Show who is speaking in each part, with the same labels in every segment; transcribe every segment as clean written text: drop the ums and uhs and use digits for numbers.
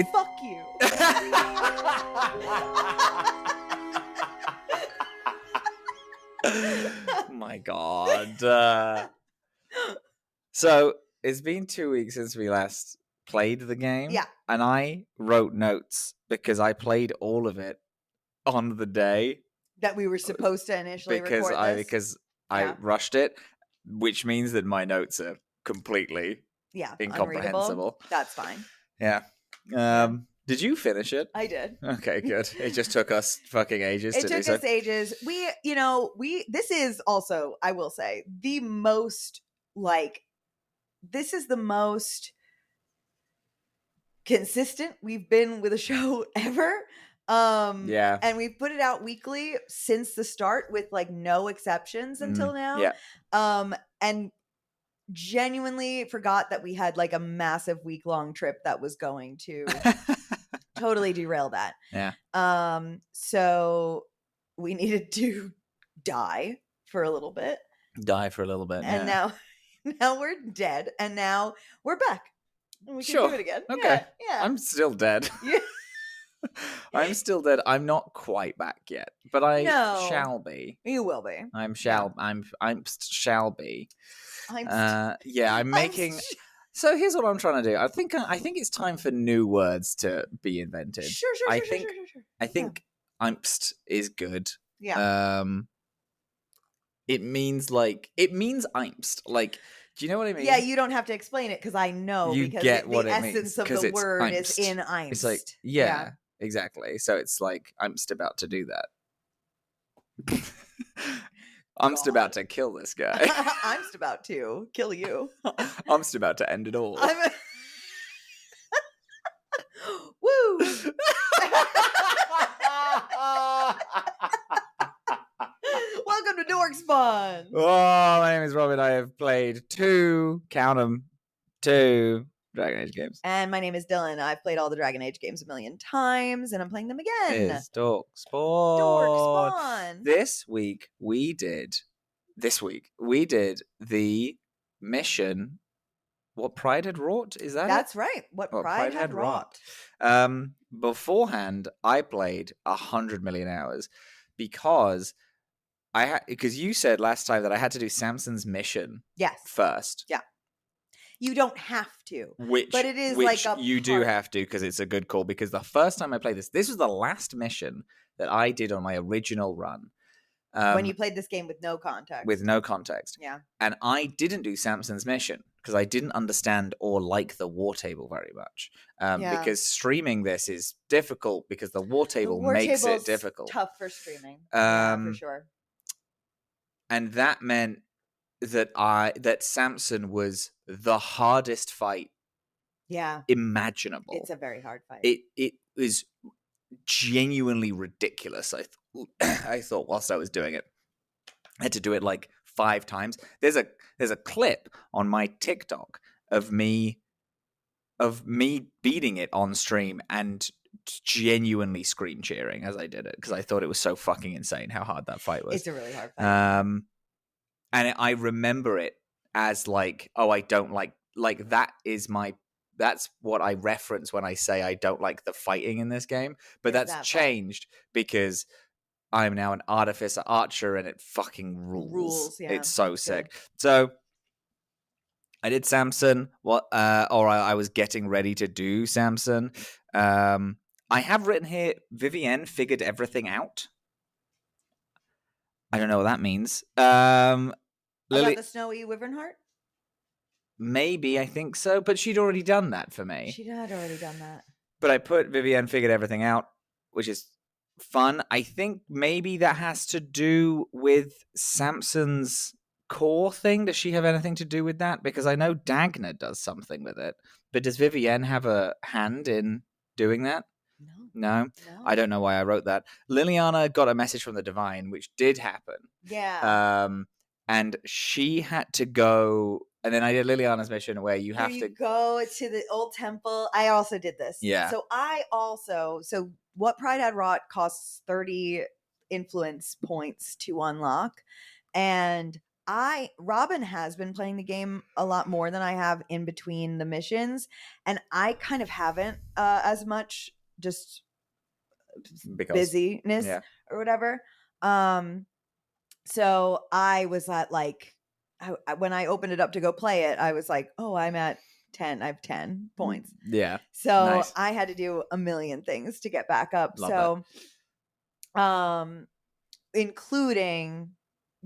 Speaker 1: Fuck you.
Speaker 2: My God. So it's been 2 weeks since we last played the game.
Speaker 1: Yeah.
Speaker 2: And I wrote notes because I played all of it on the day.
Speaker 1: That we were supposed to initially record this.
Speaker 2: Because I rushed it, which means that my notes are completely incomprehensible.
Speaker 1: Unreadable. That's fine.
Speaker 2: Yeah. Did you finish it?
Speaker 1: I did.
Speaker 2: Okay, good. It just took us fucking ages to do so.
Speaker 1: It took us ages. This is also, I will say, the most, this is the most consistent we've been with a show ever.
Speaker 2: Yeah.
Speaker 1: And we've put it out weekly since the start with no exceptions until now.
Speaker 2: Yeah.
Speaker 1: And genuinely forgot that we had a massive week-long trip that was going to totally derail that.
Speaker 2: Yeah.
Speaker 1: So we needed to die for a little bit.
Speaker 2: And
Speaker 1: now we're dead, and now we're back. And we can do it again.
Speaker 2: Okay.
Speaker 1: Yeah.
Speaker 2: I'm still dead.
Speaker 1: Yeah.
Speaker 2: I'm still dead. I'm not quite back yet, but I shall be.
Speaker 1: You will be.
Speaker 2: I'm shall be. I'm making. So here's what I'm trying to do. I think it's time for new words to be invented.
Speaker 1: Sure.
Speaker 2: I think "impst" is good.
Speaker 1: Yeah.
Speaker 2: It means "impst." Do you know what I mean?
Speaker 1: Yeah, you don't have to explain it because I know.
Speaker 2: You
Speaker 1: because
Speaker 2: get what
Speaker 1: the
Speaker 2: it means.
Speaker 1: essence of the word
Speaker 2: "impst."
Speaker 1: is in "impst."
Speaker 2: It's like yeah, exactly. So it's like I'm just about to do that. I'm just about to kill this guy.
Speaker 1: I'm just about to kill you.
Speaker 2: I'm just about to end it all.
Speaker 1: Woo! Welcome to Dorkspawn.
Speaker 2: Oh, my name is Robin. I have played two Dragon Age games.
Speaker 1: And my name is Dillin. I've played all the Dragon Age games a million times, and I'm playing them again.
Speaker 2: It's Dorkspawn. This week we did the mission. What Pride had wrought? Is that
Speaker 1: That's right. What Pride had wrought.
Speaker 2: Beforehand, I played 100 million hours because you said last time that I had to do Samson's mission.
Speaker 1: Yes.
Speaker 2: First.
Speaker 1: Yeah. You don't have to. But it is
Speaker 2: you do have to because it's a good call. Because the first time I played this was the last mission that I did on my original run.
Speaker 1: When you played this game with no context.
Speaker 2: With no context.
Speaker 1: Yeah.
Speaker 2: And I didn't do Samson's mission because I didn't understand or like the war table very much. Because streaming this is difficult because the war table makes it difficult.
Speaker 1: Tough for streaming. For sure.
Speaker 2: And that meant that Samson was the hardest fight imaginable.
Speaker 1: It's a very hard fight.
Speaker 2: It was genuinely ridiculous. I thought whilst I was doing it, I had to do it 5 times. There's a clip on my TikTok of me beating it on stream and genuinely screen cheering as I did it because I thought it was so fucking insane how hard that fight was.
Speaker 1: It's a really hard fight.
Speaker 2: And I remember it as I don't like that is that's what I reference when I say I don't like the fighting in this game. But that's changed because I'm now an artificer archer and it fucking rules.
Speaker 1: Yeah.
Speaker 2: It's so sick. So I did Samson. I was getting ready to do Samson. I have written here, Vivienne figured everything out. I don't know what that means.
Speaker 1: About the snowy wyvern heart?
Speaker 2: Maybe, I think so. But she'd already done that for me.
Speaker 1: She had already done that.
Speaker 2: But I put Vivienne figured everything out, which is fun. I think maybe that has to do with Samson's core thing. Does she have anything to do with that? Because I know Dagna does something with it. But does Vivienne have a hand in doing that? No? I don't know why I wrote that. Liliana got a message from the Divine, which did happen.
Speaker 1: Yeah.
Speaker 2: And she had to go... And then I did Liliana's mission where you have to
Speaker 1: go to the old temple. I also did this.
Speaker 2: Yeah.
Speaker 1: So what Pride had wrought costs 30 influence points to unlock. And Robin has been playing the game a lot more than I have in between the missions, and I kind of haven't as much, just
Speaker 2: Because
Speaker 1: busyness or whatever. So I was at like, when I opened it up to go play it, I was like, oh, I'm at 10. I have 10 points.
Speaker 2: Yeah.
Speaker 1: So
Speaker 2: Nice.
Speaker 1: I had to do a million things to get back up.
Speaker 2: Love
Speaker 1: Including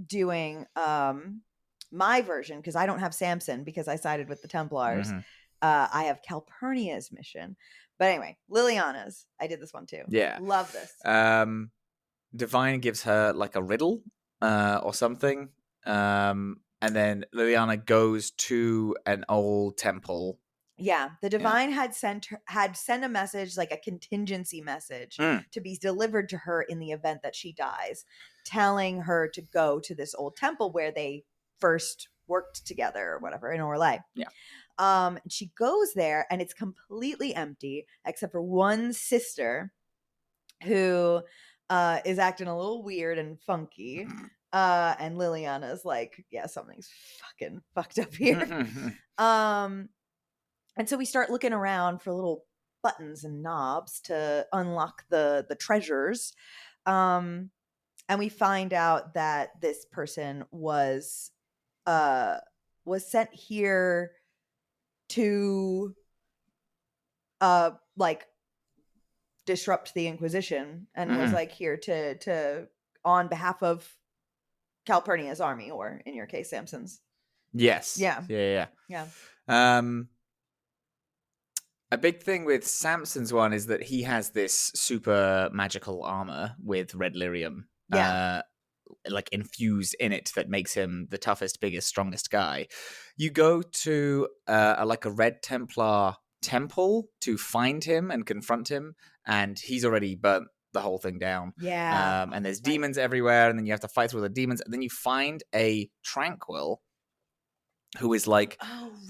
Speaker 1: doing my version, because I don't have Samson because I sided with the Templars.
Speaker 2: Mm-hmm.
Speaker 1: I have Calpurnia's mission. But anyway, Liliana's. I did this one too.
Speaker 2: Yeah.
Speaker 1: Love this.
Speaker 2: Divine gives her like a riddle or something. And then Liliana goes to an old temple.
Speaker 1: Yeah, the Divine had sent a message, like a contingency message, to be delivered to her in the event that she dies, telling her to go to this old temple where they first worked together or whatever in Orlais.
Speaker 2: Yeah.
Speaker 1: She goes there and it's completely empty except for one sister who is acting a little weird and funky. And Liliana's like, yeah, something's fucking fucked up here. And so we start looking around for little buttons and knobs to unlock the treasures. And we find out that this person was sent here to like disrupt the Inquisition, and was like here to on behalf of Calpurnia's army, or in your case, Samson's.
Speaker 2: Yes.
Speaker 1: Yeah.
Speaker 2: A big thing with Samson's one is that he has this super magical armor with red lyrium, like infused in it, that makes him the toughest, biggest, strongest guy. You go to like a Red Templar temple to find him and confront him, and he's already burnt the whole thing down.
Speaker 1: Yeah.
Speaker 2: And there's demons everywhere, and then you have to fight through the demons, and then you find a Tranquil who is like,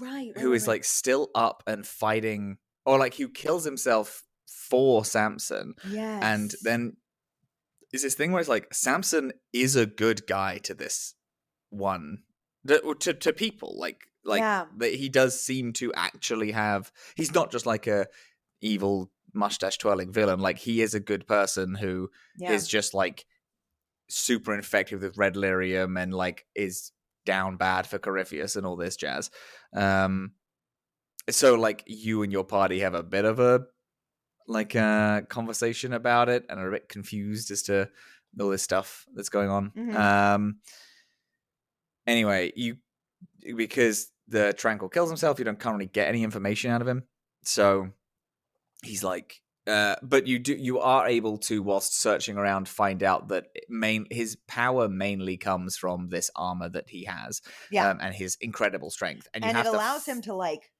Speaker 2: like still up and fighting, or like who kills himself for Samson.
Speaker 1: Yes.
Speaker 2: And then is this thing where it's like, Samson is a good guy to this one, to people, like that he does seem to actually have, he's not just like a evil mustache twirling villain, like he is a good person who is just like super infected with red lyrium and like is down bad for Corrypheus and all this jazz. So like you and your party have a bit of a like conversation about it and are a bit confused as to all this stuff that's going on. Anyway, because the Tranquil kills himself, you don't currently get any information out of him. So he's like, but you are able to, whilst searching around, find out that his power mainly comes from this armor that he has, and his incredible strength, and
Speaker 1: it allows him to like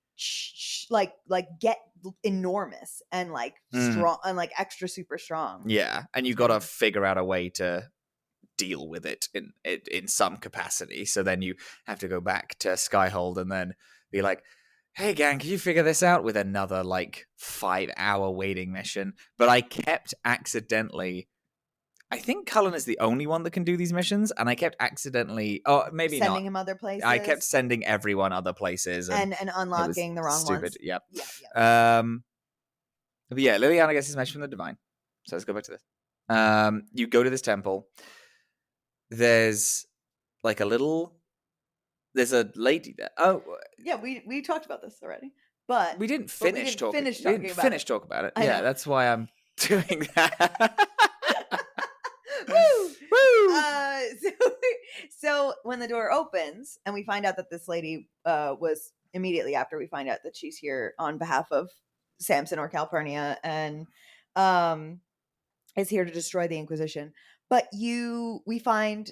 Speaker 1: get enormous and like strong and like extra super strong.
Speaker 2: Yeah, and you got to figure out a way to deal with it in some capacity. So then you have to go back to Skyhold and then be like, hey gang, can you figure this out, with another like 5-hour waiting mission. But I kept accidentally, I think Kallum is the only one that can do these missions, and I kept accidentally, maybe
Speaker 1: sending him other places.
Speaker 2: I kept sending everyone other places and
Speaker 1: unlocking the wrong ones.
Speaker 2: Yep. Yeah. But yeah, Liliana gets his message from the Divine. So let's go back to this. You go to this temple. There's like there's a lady there. Oh,
Speaker 1: yeah, we talked about this already, but
Speaker 2: we didn't finish talking about it. Yeah, that's why I'm doing that.
Speaker 1: Woo! Woo! So when the door opens and we find out that this lady was immediately after we find out that she's here on behalf of Samson or Calpurnia and is here to destroy the Inquisition. But we find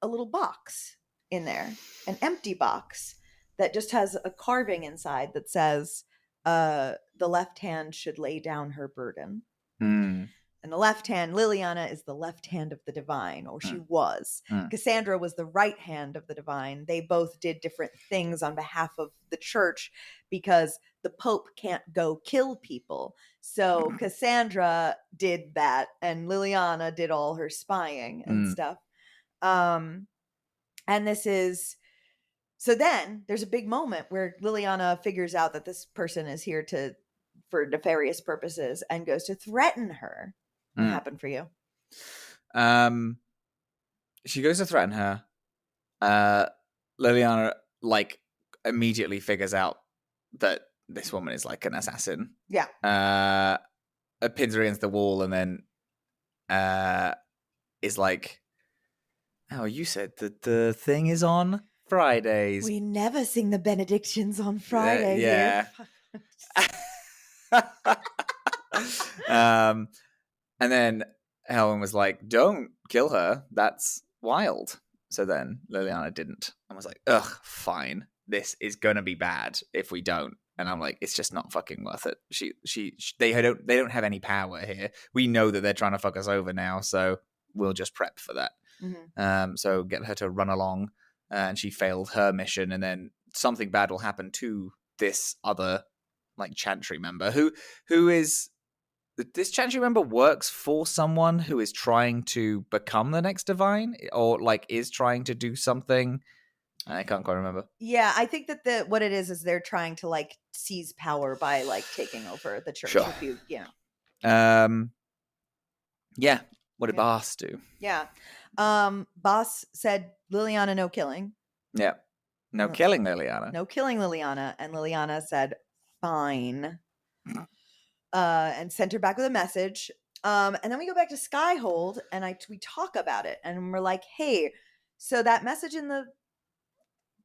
Speaker 1: a little box in there, an empty box that just has a carving inside that says, the left hand should lay down her burden. And the left hand, Liliana, is the left hand of the Divine, or she was. Cassandra was the right hand of the Divine. They both did different things on behalf of the church because the Pope can't go kill people. So Cassandra did that, and Liliana did all her spying and stuff. And this is, so then there's a big moment where Liliana figures out that this person is here for nefarious purposes and goes to threaten her. What happened for you?
Speaker 2: She goes to threaten her. Liliana like immediately figures out that this woman is like an assassin.
Speaker 1: Yeah.
Speaker 2: Pins her against the wall and then is like, "Oh, you said that the thing is on Fridays."
Speaker 1: We never sing the benedictions on Friday
Speaker 2: yeah.
Speaker 1: here.
Speaker 2: And then Helen was like, "Don't kill her. That's wild." So then Liliana didn't, and was like, "Ugh, fine. This is gonna be bad if we don't." And I'm like, "It's just not fucking worth it." They don't have any power here. We know that they're trying to fuck us over now, so we'll just prep for that.
Speaker 1: Mm-hmm.
Speaker 2: So get her to run along, and she failed her mission, and then something bad will happen to this other like Chantry member who is. This Chantry member works for someone who is trying to become the next divine, or like is trying to do something. I can't quite remember.
Speaker 1: Yeah, I think that what it is they're trying to like seize power by like taking over the church.
Speaker 2: Sure.
Speaker 1: If you,
Speaker 2: Yeah. What did
Speaker 1: Yeah.
Speaker 2: Boss do?
Speaker 1: Yeah. Boss said Liliana no killing.
Speaker 2: Yeah. No killing Liliana.
Speaker 1: No killing Liliana. And Liliana said, fine. And sent her back with a message. And then we go back to Skyhold and we talk about it. And we're like, hey, so that message in the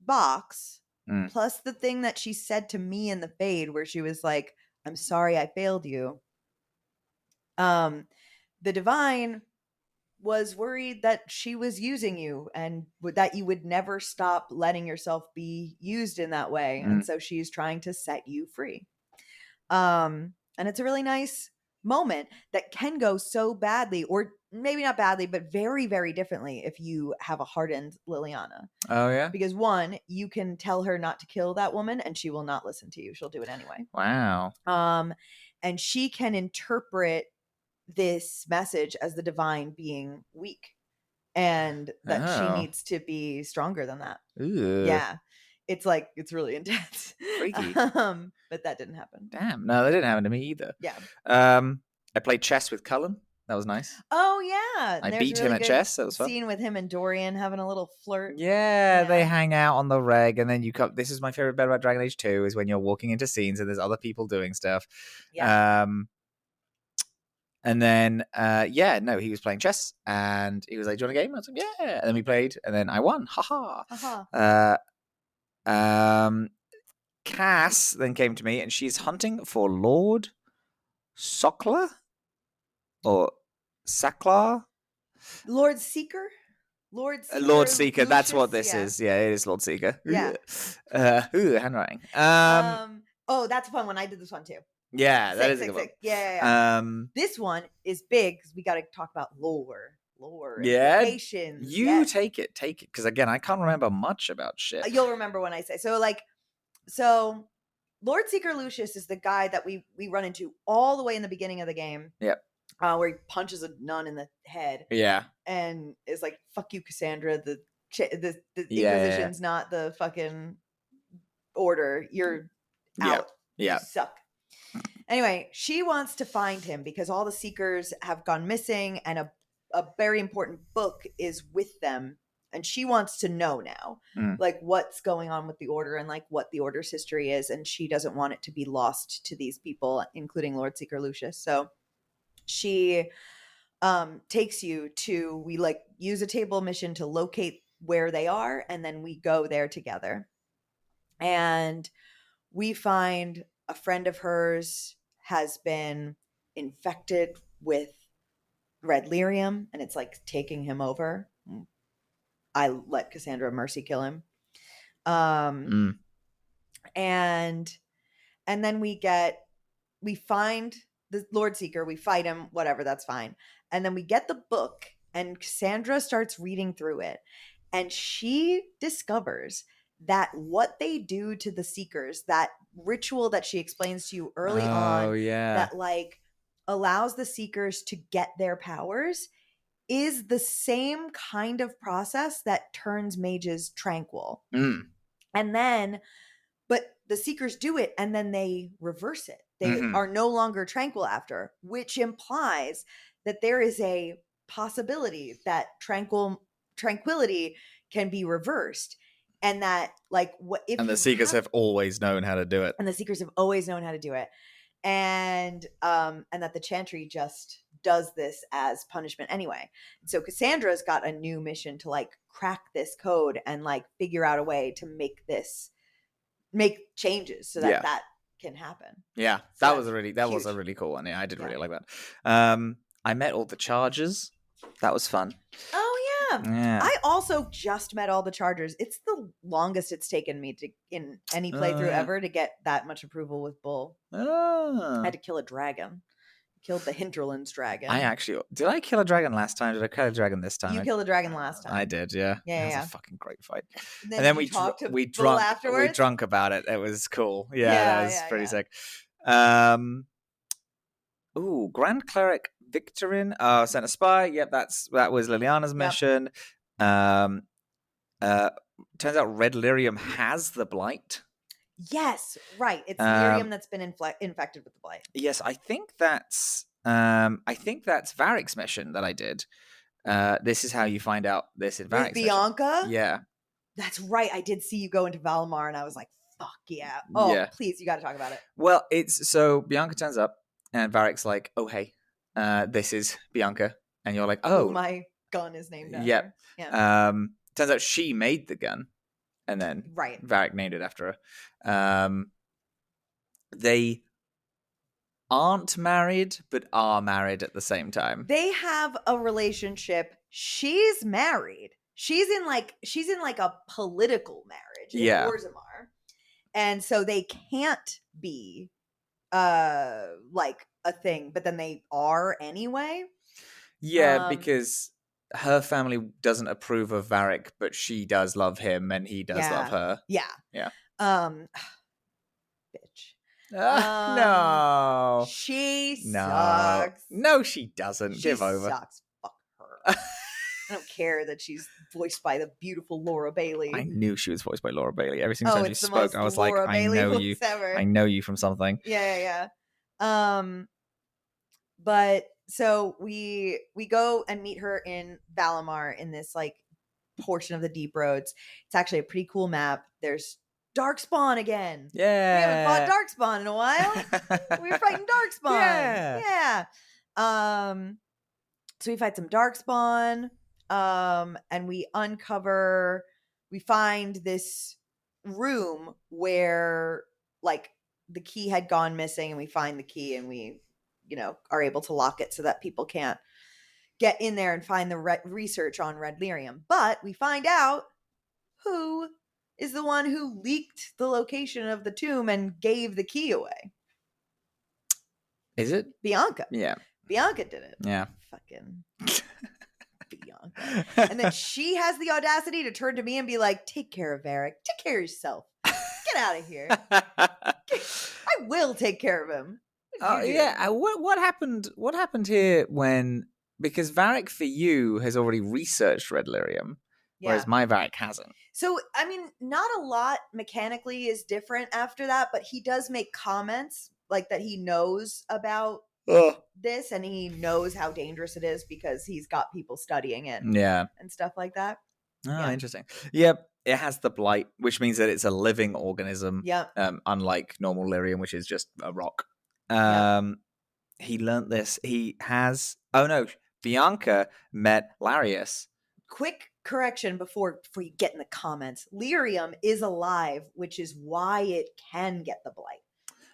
Speaker 1: box, plus the thing that she said to me in the Fade where she was like, I'm sorry I failed you. The divine was worried that she was using you and that you would never stop letting yourself be used in that way. And so she's trying to set you free. And it's a really nice moment that can go so badly, or maybe not badly, but very, very differently if you have a hardened Liliana.
Speaker 2: Oh, yeah?
Speaker 1: Because one, you can tell her not to kill that woman and she will not listen to you. She'll do it anyway.
Speaker 2: Wow.
Speaker 1: And she can interpret this message as the divine being weak and that she needs to be stronger than that.
Speaker 2: Ooh.
Speaker 1: Yeah. It's like, it's really intense.
Speaker 2: Freaky.
Speaker 1: But that didn't happen.
Speaker 2: Damn. No, that didn't happen to me either.
Speaker 1: Yeah.
Speaker 2: I played chess with Kallum. That was nice.
Speaker 1: Oh, yeah.
Speaker 2: I beat him at chess. That was fun.
Speaker 1: Scene with him and Dorian having a little flirt.
Speaker 2: Yeah, they hang out on the reg, and then you come. This is my favorite bit about Dragon Age 2 is when you're walking into scenes and there's other people doing stuff.
Speaker 1: Yeah.
Speaker 2: And then, he was playing chess, and he was like, "Do you want a game?" I was like, "Yeah." And then we played, and then I won. Ha ha. Cass then came to me, and she's hunting for Lord Sokla or Saklar.
Speaker 1: Lord Seeker. Lord
Speaker 2: Seeker. That's what this is. Yeah, it is Lord Seeker.
Speaker 1: Yeah.
Speaker 2: Handwriting.
Speaker 1: Oh, that's a fun one. I did this one too.
Speaker 2: Yeah, that is a good one.
Speaker 1: Yeah. This one is big because we got to talk about lore.
Speaker 2: Yeah.
Speaker 1: Implications.
Speaker 2: You take it. Because again, I can't remember much about shit.
Speaker 1: You'll remember when I say. So Lord Seeker Lucius is the guy that we run into all the way in the beginning of the game.
Speaker 2: Yep.
Speaker 1: Where he punches a nun in the head.
Speaker 2: Yeah.
Speaker 1: And is like, fuck you, Cassandra. The Inquisition's not the fucking order. You're out.
Speaker 2: Yeah.
Speaker 1: You suck. Anyway, she wants to find him because all the Seekers have gone missing and a very important book is with them. And she wants to know now, like what's going on with the order and like what the order's history is. And she doesn't want it to be lost to these people, including Lord Seeker Lucius. So she takes you to, we like use a table mission to locate where they are. And then we go there together. And we find a friend of hers has been infected with red lyrium and it's like taking him over. I let Cassandra Mercy kill him. And then we find the Lord Seeker, we fight him, whatever, that's fine. And then we get the book and Cassandra starts reading through it and she discovers that what they do to the Seekers, that ritual that she explains to you early on, that like allows the Seekers to get their powers, is the same kind of process that turns mages tranquil. And then, but the Seekers do it and then they reverse it. They are no longer tranquil after, which implies that there is a possibility that tranquility can be reversed. And that, like, what if
Speaker 2: the Seekers have always known how to do it.
Speaker 1: And the Seekers have always known how to do it. And that the Chantry just does this as punishment anyway. So Cassandra's got a new mission to like crack this code and like figure out a way to make changes so that that can happen.
Speaker 2: Yeah,
Speaker 1: so
Speaker 2: that was a really cool one. Yeah, I did really like that. I met all the Chargers. That was fun.
Speaker 1: Oh yeah. I also just met all the Chargers. It's the longest it's taken me to in any playthrough ever to get that much approval with Bull. I had to kill a dragon. Killed the Hinterlands dragon.
Speaker 2: Did I kill a dragon last time? Did I kill a dragon this time?
Speaker 1: You killed a dragon last time.
Speaker 2: I did, yeah.
Speaker 1: Yeah,
Speaker 2: It was a fucking great fight.
Speaker 1: And then we
Speaker 2: drunk about it. It was cool. Yeah, that was pretty sick. Grand Cleric Victorin sent a spy. Yep, that was Liliana's mission. Turns out Red Lyrium has the Blight.
Speaker 1: Yes, right. It's Lyrium that's been infected with the Blight.
Speaker 2: Yes, I think that's Varric's mission that I did. This is how you find out this is Varric's mission.
Speaker 1: Bianca?
Speaker 2: Yeah.
Speaker 1: That's right. I did see you go into Valimar and I was like, fuck yeah. Oh, yeah. Please, you got to talk about it.
Speaker 2: Well, so Bianca turns up and Varric's like, oh, hey, this is Bianca. And you're like, oh.
Speaker 1: My gun is named after.
Speaker 2: Yep. Yeah. Turns out she made the gun. And then Varric named it after her. They aren't married, but are married at the same time.
Speaker 1: They have a relationship. She's married. She's in like a political marriage in Orzammar. And so they can't be like a thing, but then they are anyway.
Speaker 2: Yeah, because her family doesn't approve of Varric, but she does love him and he does love her.
Speaker 1: Yeah.
Speaker 2: Yeah.
Speaker 1: Bitch.
Speaker 2: No.
Speaker 1: She sucks.
Speaker 2: No, she doesn't. Give over.
Speaker 1: She sucks. Fuck her. I don't care that she's voiced by the beautiful Laura Bailey.
Speaker 2: I knew she was voiced by Laura Bailey. Every single time she spoke, I was like, I know you. I know you from something.
Speaker 1: Yeah. But so we go and meet her in Valimar in this like portion of the Deep Roads. It's actually a pretty cool map. There's Dorkspawn again.
Speaker 2: Yeah.
Speaker 1: We haven't fought Dorkspawn in a while. We were fighting Dorkspawn. Yeah. So we fight some Dorkspawn. And we find this room where like the key had gone missing, and we find the key and we, are able to lock it so that people can't get in there and find the research on Red Lyrium. But we find out who is the one who leaked the location of the tomb and gave the key away.
Speaker 2: Is it?
Speaker 1: Bianca.
Speaker 2: Yeah.
Speaker 1: Bianca did it.
Speaker 2: Yeah.
Speaker 1: Fucking Bianca. And then she has the audacity to turn to me and be like, take care of Varric. Take care of yourself. Get out of here. I will take care of him.
Speaker 2: Oh, yeah. What happened here because Varric for you has already researched Red Lyrium, whereas my Varric hasn't.
Speaker 1: So, I mean, not a lot mechanically is different after that, but he does make comments like that he knows about this, and he knows how dangerous it is because he's got people studying it and stuff like that.
Speaker 2: Interesting. Yep. It has the Blight, which means that it's a living organism. Unlike normal lyrium, which is just a rock. He learned this. Bianca met Larius.
Speaker 1: Quick correction before you get in the comments. Lyrium is alive, which is why it can get the Blight.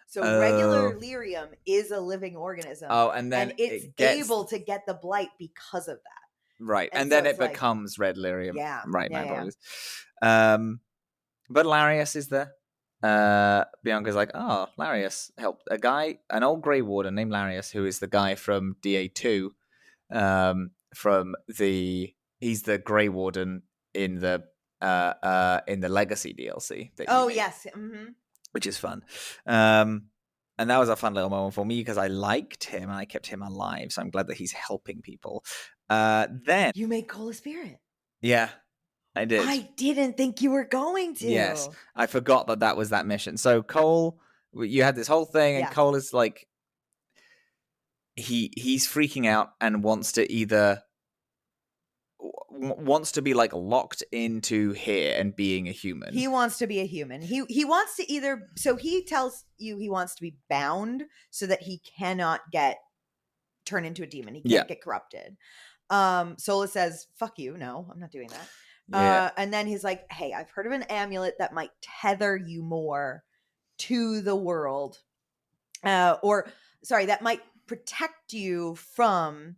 Speaker 1: So regular lyrium is a living organism.
Speaker 2: Oh, and then
Speaker 1: it's able to get the Blight because of that.
Speaker 2: Right, and then it becomes Red Lyrium.
Speaker 1: Yeah.
Speaker 2: Right, my apologies. But Larius is there. Bianca's like, Larius helped an old Grey Warden named Larius, who is the guy from DA2. He's the Grey Warden in the Legacy DLC.
Speaker 1: Yes. Mm-hmm.
Speaker 2: Which is fun. And that was a fun little moment for me because I liked him and I kept him alive. So I'm glad that he's helping people. Then
Speaker 1: You made Cole a spirit.
Speaker 2: yeah, I did.
Speaker 1: I didn't think you were going to.
Speaker 2: Yes, I forgot that was that mission. So Cole, you had this whole thing, and
Speaker 1: Yeah.
Speaker 2: Cole is like, he's freaking out and wants to be like locked into here and being a human.
Speaker 1: He wants to be a human. He wants to either. So he tells you he wants to be bound so that he cannot turn into a demon. He can't get corrupted. Solus says, "Fuck you, no, I'm not doing that."
Speaker 2: Yeah.
Speaker 1: And then he's like, "Hey, I've heard of an amulet that might tether you more to the world, that might protect you from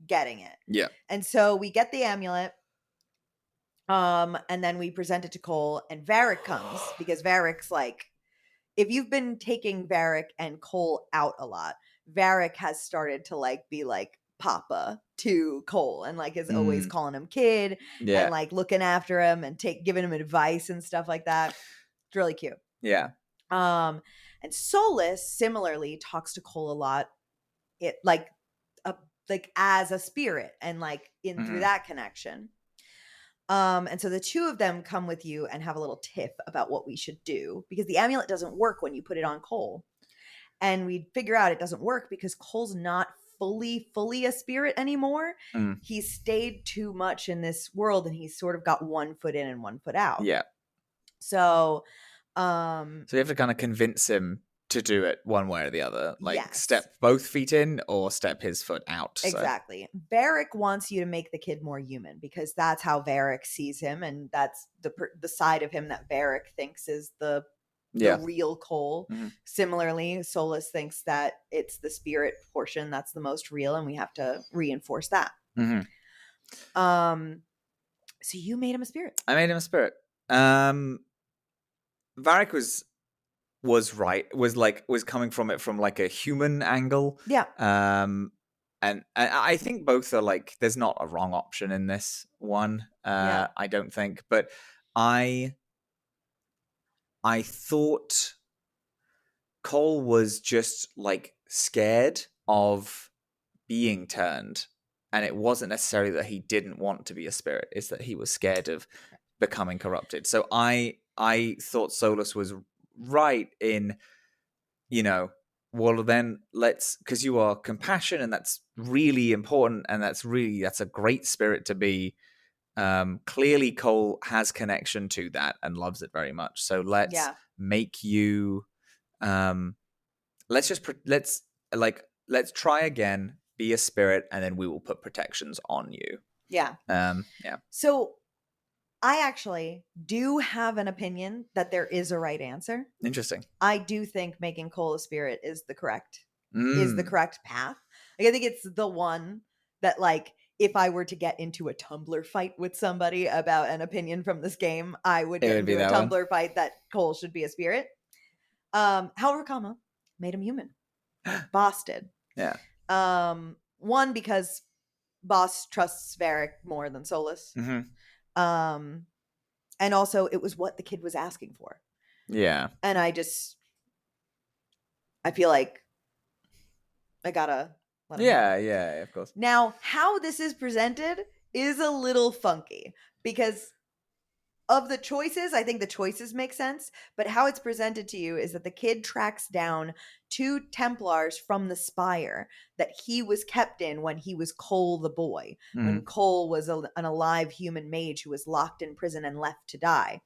Speaker 1: getting it."
Speaker 2: Yeah.
Speaker 1: And so we get the amulet, and then we present it to Cole, and Varric comes because Varric's like, if you've been taking Varric and Cole out a lot, Varric has started to like be like Papa to Cole and like is always calling him kid and like looking after him and giving him advice and stuff like that. It's really cute.
Speaker 2: Yeah.
Speaker 1: And Solus similarly talks to Cole a lot. It like as a spirit and like in through that connection. And so the two of them come with you and have a little tiff about what we should do because the amulet doesn't work when you put it on Cole. And we figure out it doesn't work because Cole's not fully a spirit anymore. He's stayed too much in this world and he's sort of got one foot in and one foot out.
Speaker 2: Yeah.
Speaker 1: So
Speaker 2: you have to kind of convince him to do it one way or the other, like step both feet in or step his foot out.
Speaker 1: Exactly. Varric wants you to make the kid more human because that's how Varric sees him, and that's the side of him that Varric thinks is the real Cole. Similarly, Solus thinks that it's the spirit portion that's the most real, and we have to reinforce that. So you made him a spirit.
Speaker 2: I made him a spirit. Varric was right, was coming from it from like a human angle.
Speaker 1: Yeah.
Speaker 2: And I think both are like, there's not a wrong option in this one. I don't think, but I thought Cole was just like scared of being turned, and it wasn't necessarily that he didn't want to be a spirit, it's that he was scared of becoming corrupted. So I thought Solus was right in, well then because you are compassion and that's really important and that's a great spirit to be. Clearly Cole has connection to that and loves it very much, so let's make you let's try again, be a spirit, and then we will put protections on you.
Speaker 1: So I actually do have an opinion that there is a right answer.
Speaker 2: Interesting.
Speaker 1: I do think making Cole a spirit is the correct path. Like, I think it's the one that, like, if I were to get into a Tumblr fight with somebody about an opinion from this game, I would get into a Tumblr fight that Cole should be a spirit. However, made him human. Boss did.
Speaker 2: Yeah.
Speaker 1: One, because Boss trusts Varric more than Solus. And also it was what the kid was asking for.
Speaker 2: Yeah.
Speaker 1: And I feel like I gotta let him know.
Speaker 2: Yeah, of course.
Speaker 1: Now, how this is presented is a little funky because of the choices. I think the choices make sense, but how it's presented to you is that the kid tracks down 2 Templars from the Spire that he was kept in when he was Cole the boy, when Cole was an alive human mage who was locked in prison and left to die.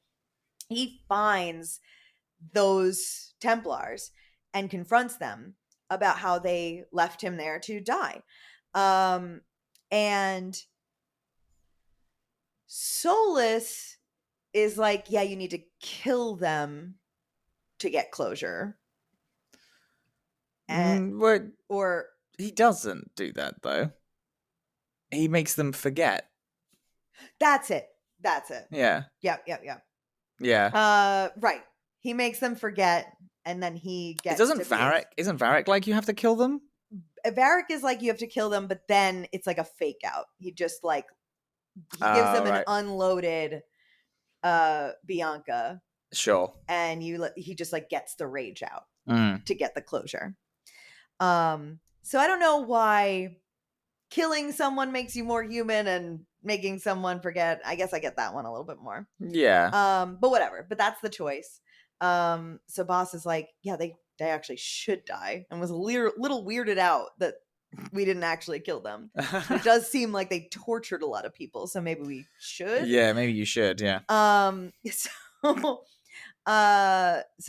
Speaker 1: He finds those Templars and confronts them about how they left him there to die. And Solus is like, yeah, you need to kill them to get closure.
Speaker 2: Or he doesn't do that though. He makes them forget.
Speaker 1: That's it.
Speaker 2: Yeah.
Speaker 1: Yeah. Right. He makes them forget, and then he gets.
Speaker 2: Isn't Varric like you have to kill them?
Speaker 1: Varric is like you have to kill them, but then it's like a fake out. He just like gives them an unloaded Bianca.
Speaker 2: Sure.
Speaker 1: And he just like gets the rage out to get the closure. So I don't know why killing someone makes you more human and making someone forget. I guess I get that one a little bit more.
Speaker 2: Yeah.
Speaker 1: But whatever. But that's the choice. So Boss is like, yeah, they actually should die, and was a little weirded out that we didn't actually kill them. It does seem like they tortured a lot of people, so maybe we should.
Speaker 2: Yeah, maybe you should. Yeah.
Speaker 1: So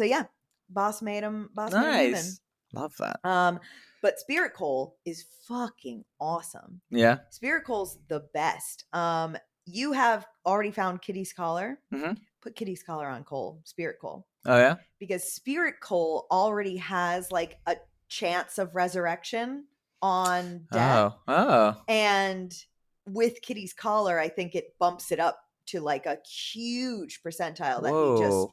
Speaker 1: yeah, Boss made him human.
Speaker 2: Nice. Love that.
Speaker 1: But Spirit Coal is fucking awesome.
Speaker 2: Yeah.
Speaker 1: Spirit Coal's the best. You have already found Kitty's collar.
Speaker 2: Mm-hmm.
Speaker 1: Put Kitty's collar on Coal, Spirit Coal.
Speaker 2: Oh yeah.
Speaker 1: Because Spirit Coal already has like a chance of resurrection on death.
Speaker 2: Oh.
Speaker 1: And with Kitty's collar, I think it bumps it up to like a huge percentile that he just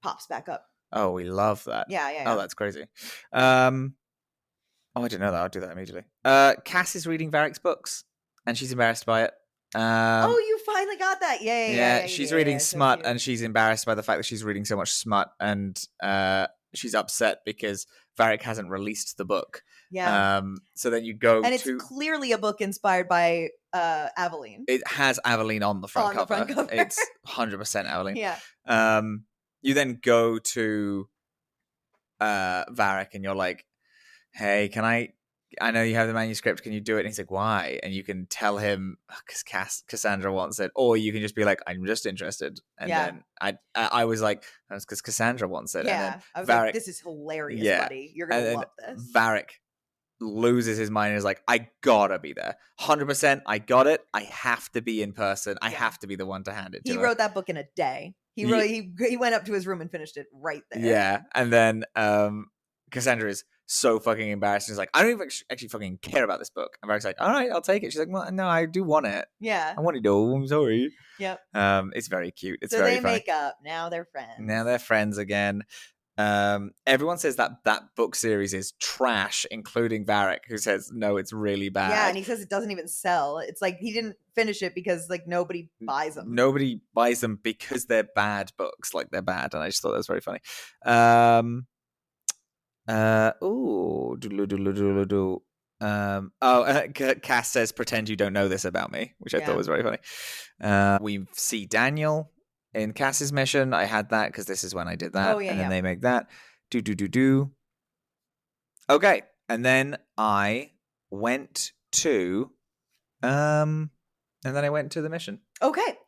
Speaker 1: pops back up.
Speaker 2: Oh, we love that.
Speaker 1: Yeah.
Speaker 2: Oh, that's crazy. I didn't know that. I'll do that immediately. Cass is reading Varric's books, and she's embarrassed by it.
Speaker 1: Oh, you finally got that. Yeah.
Speaker 2: She's reading smut, and she's embarrassed by the fact that she's reading so much smut, and she's upset because Varric hasn't released the book.
Speaker 1: Yeah.
Speaker 2: So then you go
Speaker 1: and it's clearly a book inspired by Aveline.
Speaker 2: It has Aveline on the front cover. It's 100% Aveline.
Speaker 1: Yeah.
Speaker 2: You then go to Varric, and you're like, hey, I know you have the manuscript, can you do it? And he's like, why? And you can tell him, because Cassandra wants it. Or you can just be like, I'm just interested. And then I was like, that's because Cassandra wants it.
Speaker 1: Yeah.
Speaker 2: And then
Speaker 1: I was
Speaker 2: Varric,
Speaker 1: like, this is hilarious, buddy. You're going to love this.
Speaker 2: Varric loses his mind and is like, I gotta be there. 100%, I got it. I have to be in person. I have to be the one to hand it to her.
Speaker 1: He wrote that book in a day. He went up to his room and finished it right there.
Speaker 2: Yeah. And then Cassandra is so fucking embarrassed. She's like, I don't even actually fucking care about this book. And Varric's like, all right, I'll take it. She's like, well, no, I do want it.
Speaker 1: Yeah.
Speaker 2: I want it all. I'm sorry.
Speaker 1: Yep.
Speaker 2: It's very cute. It's
Speaker 1: so
Speaker 2: very
Speaker 1: they
Speaker 2: funny.
Speaker 1: make up. Now they're friends.
Speaker 2: Now they're friends again. Everyone says that book series is trash, including Varric, who says, no, it's really bad.
Speaker 1: Yeah, and he says it doesn't even sell. It's like he didn't finish it because like nobody buys them.
Speaker 2: Nobody buys them because they're bad books. Like they're bad. And I just thought that was very funny. Cass says, pretend you don't know this about me, which I thought was very funny. We see Daniel in Cass's mission. I had that because this is when I did that. And then they make that. Okay. And then I went to the mission. Okay.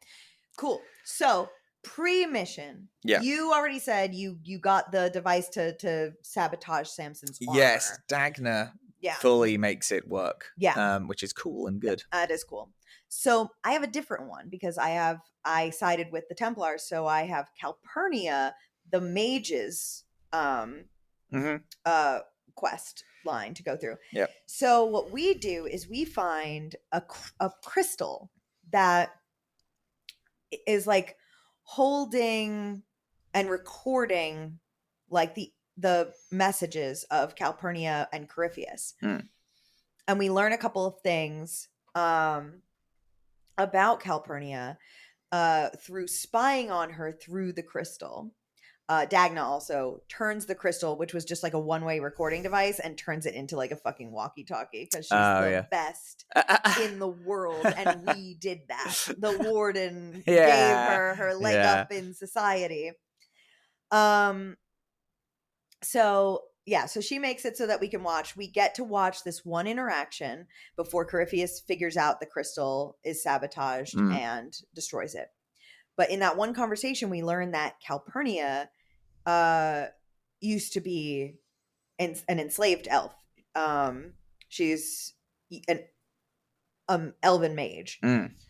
Speaker 1: Cool. So pre-mission, you already said you got the device to sabotage Samson's armor.
Speaker 2: Yes, Dagna fully makes it work.
Speaker 1: Yeah.
Speaker 2: Which is cool and good.
Speaker 1: That is cool. So I have a different one because I sided with the Templars, so I have Calpurnia, the mage's quest line to go through.
Speaker 2: Yep.
Speaker 1: So what we do is we find a crystal that is like holding and recording like the messages of Calpurnia and Corrypheus. And we learn a couple of things about Calpurnia through spying on her through the crystal. Dagna also turns the crystal, which was just like a one-way recording device, and turns it into like a fucking walkie-talkie because she's the best in the world, and we did that. The warden gave her leg up in society. So she makes it so that we can watch. We get to watch this one interaction before Corrypheus figures out the crystal is sabotaged and destroys it. But in that one conversation, we learn that Calpurnia used to be an enslaved elf. She's an elven mage. And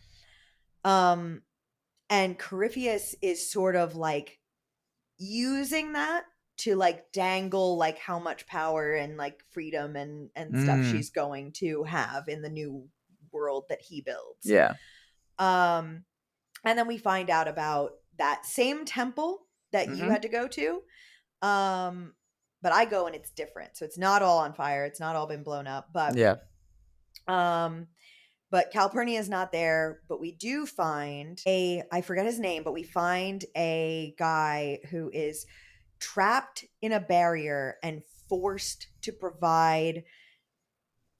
Speaker 1: Corrypheus is sort of like using that to like dangle like how much power and like freedom and stuff she's going to have in the new world that he builds.
Speaker 2: Yeah.
Speaker 1: And then we find out about that same temple that you had to go to. But I go and it's different. So it's not all on fire. It's not all been blown up. But but Calpurnia is not there. But we do find I forget his name, but we find a guy who is trapped in a barrier and forced to provide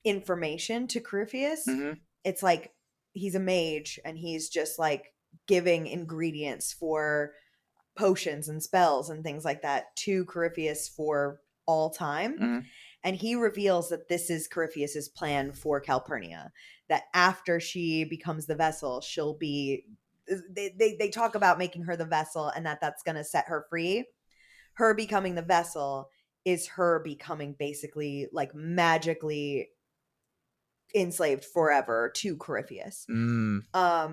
Speaker 1: information to Corrypheus.
Speaker 2: Mm-hmm.
Speaker 1: It's like he's a mage and he's just like giving ingredients for potions and spells and things like that to Corrypheus for all time.
Speaker 2: Mm-hmm.
Speaker 1: And he reveals that this is Corrypheus's plan for Calpurnia, that after she becomes the vessel, she'll be they talk about making her the vessel and that's going to set her free. Her becoming the vessel is her becoming basically like magically enslaved forever to Corrypheus.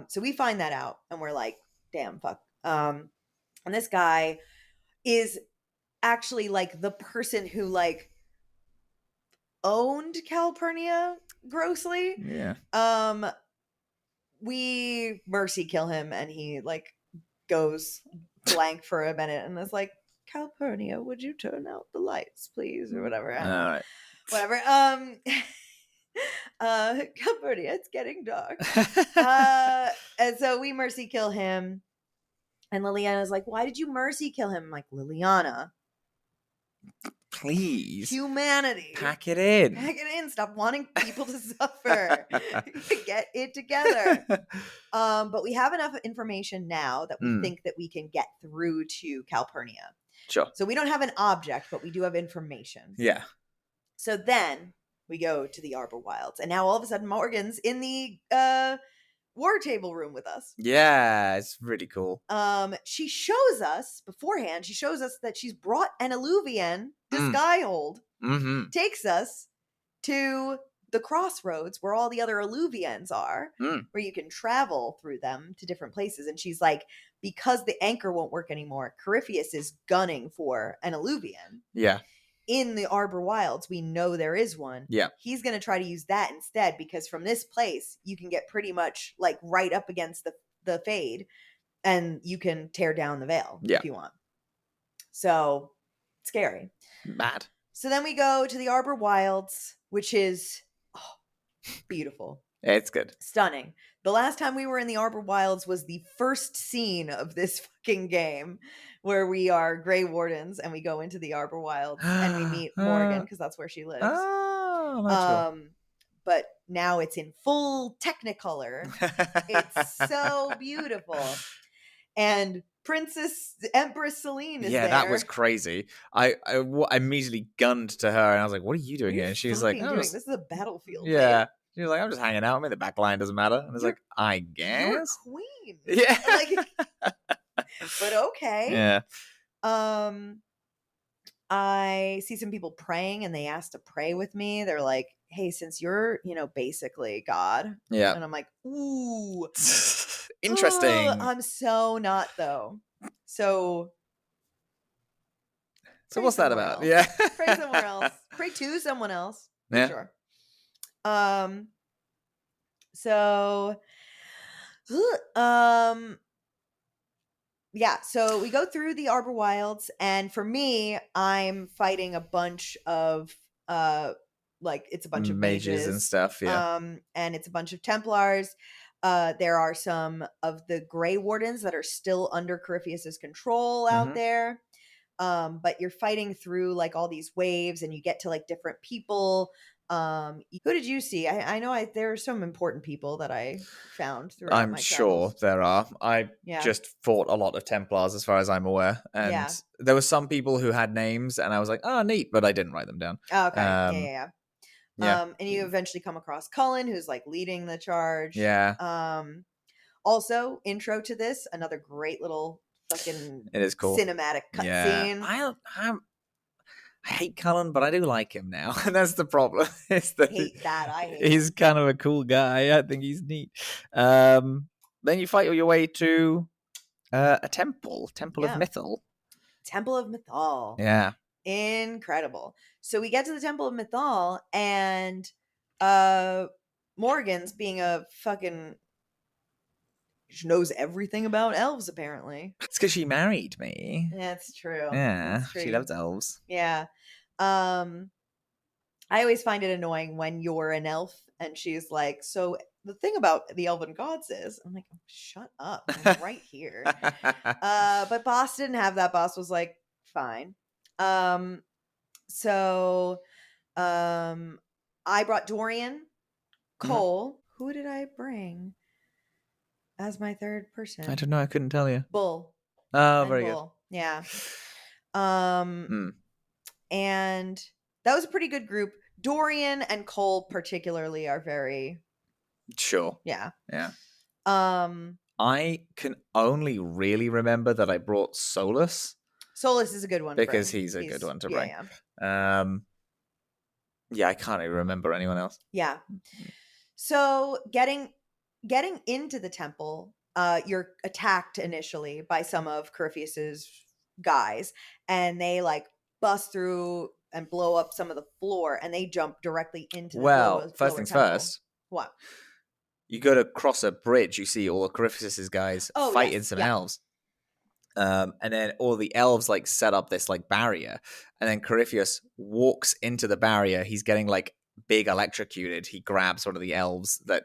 Speaker 1: So we find that out and we're like, damn, fuck. And this guy is actually like the person who like owned Calpurnia grossly.
Speaker 2: Yeah.
Speaker 1: We mercy kill him and he like goes blank for a minute and is like, Calpurnia, would you turn out the lights, please? Or whatever.
Speaker 2: All right.
Speaker 1: Whatever. Calpurnia, it's getting dark. And so we mercy kill him. And Liliana's like, why did you mercy kill him? I'm like, Liliana,
Speaker 2: please.
Speaker 1: Humanity.
Speaker 2: Pack it in.
Speaker 1: Pack it in. Stop wanting people to suffer. Get it together. But we have enough information now that we think that we can get through to Calpurnia.
Speaker 2: Sure.
Speaker 1: So we don't have an object, but we do have information.
Speaker 2: Yeah.
Speaker 1: So then we go to the Arbor Wilds. And now all of a sudden Morgan's in the war table room with us.
Speaker 2: Yeah, it's really cool.
Speaker 1: She shows us beforehand, that she's brought an Eluvian, this Skyhold, takes us to the crossroads where all the other Eluvians are, where you can travel through them to different places. And she's like, because the anchor won't work anymore, Corrypheus is gunning for an Eluvian.
Speaker 2: Yeah.
Speaker 1: In the Arbor Wilds, we know there is one.
Speaker 2: Yeah.
Speaker 1: He's going to try to use that instead, because from this place, you can get pretty much like right up against the Fade, and you can tear down the veil if you want. So, scary.
Speaker 2: Bad.
Speaker 1: So then we go to the Arbor Wilds, which is beautiful.
Speaker 2: It's good.
Speaker 1: Stunning. The last time we were in the Arbor Wilds was the first scene of this fucking game, where we are Grey Wardens and we go into the Arbor Wilds and we meet Morgan, because that's where she lives.
Speaker 2: Oh, that's cool.
Speaker 1: But now it's in full Technicolor. It's so beautiful. And Empress Celine is there.
Speaker 2: Yeah, that was crazy. I immediately gunned to her and I was like, what are you doing here? And she was like,
Speaker 1: this is a battlefield.
Speaker 2: Yeah.
Speaker 1: Babe.
Speaker 2: She was like, I'm just hanging out. I mean, the back line doesn't matter. And I was like, I guess.
Speaker 1: You're queen.
Speaker 2: Yeah.
Speaker 1: But okay.
Speaker 2: Yeah.
Speaker 1: I see some people praying and they ask to pray with me. They're like, hey, since you're, basically God.
Speaker 2: Yeah.
Speaker 1: And I'm like, ooh.
Speaker 2: Interesting.
Speaker 1: I'm so not, though. So
Speaker 2: what's that about?
Speaker 1: Else.
Speaker 2: Yeah.
Speaker 1: Pray somewhere else. Pray to someone else.
Speaker 2: Yeah.
Speaker 1: Sure. So yeah, so we go through the Arbor Wilds, and for me, I'm fighting a bunch of it's a bunch of mages
Speaker 2: and stuff, yeah.
Speaker 1: And it's a bunch of Templars. There are some of the Grey Wardens that are still under Corrypheus's control out there. But you're fighting through like all these waves and you get to like different people. Who did you see? I know there are some important people that I found throughout
Speaker 2: I'm
Speaker 1: my
Speaker 2: sure
Speaker 1: travels.
Speaker 2: there are. I just fought a lot of Templars as far as I'm aware. And there were some people who had names and I was like, oh, neat, but I didn't write them down.
Speaker 1: Oh, okay. Yeah. And you eventually come across Cullen, who's like leading the charge.
Speaker 2: Yeah.
Speaker 1: Also, intro to this, another great little fucking
Speaker 2: it is cool
Speaker 1: cinematic cutscene.
Speaker 2: I hate Kallum, but I do like him now. And that's the problem.
Speaker 1: I hate
Speaker 2: he's
Speaker 1: him.
Speaker 2: Kind of a cool guy. I think he's neat. Then you fight your way to a temple of Mythal.
Speaker 1: Temple of Mythal.
Speaker 2: Yeah.
Speaker 1: Incredible. So we get to the Temple of Mythal, and Morgan's being a fucking... She knows everything about elves, apparently.
Speaker 2: It's because she married me.
Speaker 1: That's true.
Speaker 2: Yeah,
Speaker 1: That's true.
Speaker 2: She loves elves.
Speaker 1: Yeah. I always find it annoying when you're an elf and she's like, so the thing about the elven gods is... I'm like, shut up. I'm right here. But Boss didn't have that. Boss was like, fine. I brought Dorian, Cole. Who did I bring as my third person?
Speaker 2: I don't know. I couldn't tell you.
Speaker 1: Bull.
Speaker 2: Oh,
Speaker 1: And
Speaker 2: very
Speaker 1: Bull. Yeah.
Speaker 2: good.
Speaker 1: And that was a pretty good group. Dorian and Cole particularly are very
Speaker 2: Sure.
Speaker 1: yeah.
Speaker 2: Yeah.
Speaker 1: Um
Speaker 2: I can only really remember that I brought Solus
Speaker 1: Solus is a good one
Speaker 2: because
Speaker 1: to bring.
Speaker 2: he's a good one to
Speaker 1: yeah,
Speaker 2: bring.
Speaker 1: Yeah.
Speaker 2: Yeah, I can't even remember anyone else.
Speaker 1: Yeah. So getting into the temple, you're attacked initially by some of Corrypheus's guys, and they like bust through and blow up some of the floor, and they jump directly into the
Speaker 2: Well, first
Speaker 1: lower
Speaker 2: things
Speaker 1: temple.
Speaker 2: first.
Speaker 1: What?
Speaker 2: You go to cross a bridge, you see all of Corrypheus's guys fighting some elves. And then all the elves like set up this like barrier, and then Corrypheus walks into the barrier. He's getting like big electrocuted. He grabs one of the elves that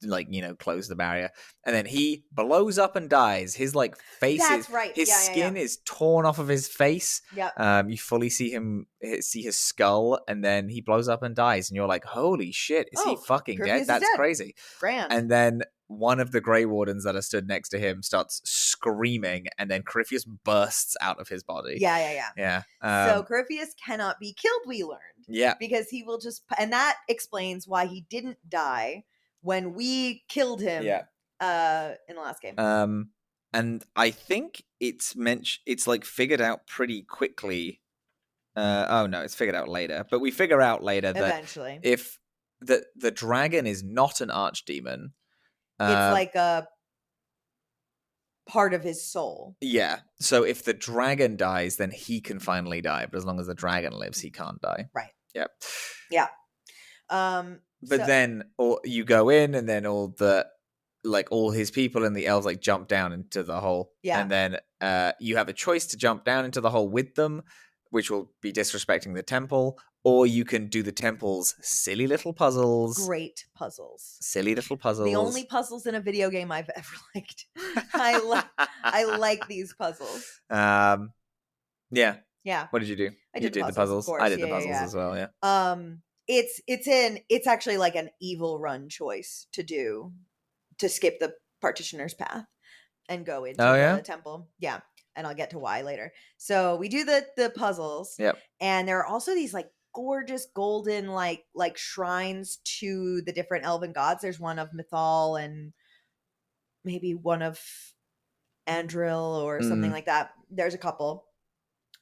Speaker 2: like close the barrier, and then he blows up and dies. His like face
Speaker 1: That's right.
Speaker 2: His skin is torn off of his face.
Speaker 1: Yeah.
Speaker 2: You fully see his skull, and then he blows up and dies, and you're like, holy shit, is he fucking dead? That's dead. Crazy.
Speaker 1: Grand.
Speaker 2: And then one of the Grey Wardens that are stood next to him starts screaming, and then Corrypheus bursts out of his body.
Speaker 1: Yeah. So Corrypheus cannot be killed, we learned.
Speaker 2: Yeah.
Speaker 1: Because he will just... And that explains why he didn't die when we killed him in the last game.
Speaker 2: And I think it's like figured out pretty quickly. Oh, no, it's figured out later. But we figure out later that
Speaker 1: eventually,
Speaker 2: if the dragon is not an archdemon...
Speaker 1: it's like a part of his soul.
Speaker 2: Yeah. So if the dragon dies, then he can finally die. But as long as the dragon lives, he can't die.
Speaker 1: Right.
Speaker 2: Yep.
Speaker 1: Yeah.
Speaker 2: But then you go in, and then all his people and the elves like jump down into the hole.
Speaker 1: Yeah.
Speaker 2: And then you have a choice to jump down into the hole with them, which will be disrespecting the temple, or you can do the temple's silly little puzzles.
Speaker 1: Great puzzles.
Speaker 2: Silly little puzzles.
Speaker 1: The only puzzles in a video game I've ever liked. I like these puzzles.
Speaker 2: Yeah.
Speaker 1: Yeah.
Speaker 2: What did you do?
Speaker 1: You did the puzzles.
Speaker 2: I did the puzzles as well, yeah.
Speaker 1: It's actually like an evil run choice to skip the Partitioner's Path and go into the temple. Yeah. And I'll get to why later. So we do the puzzles.
Speaker 2: Yep.
Speaker 1: And there are also these like gorgeous golden like shrines to the different elven gods. There's one of Mythal and maybe one of Andril or something like that. There's a couple.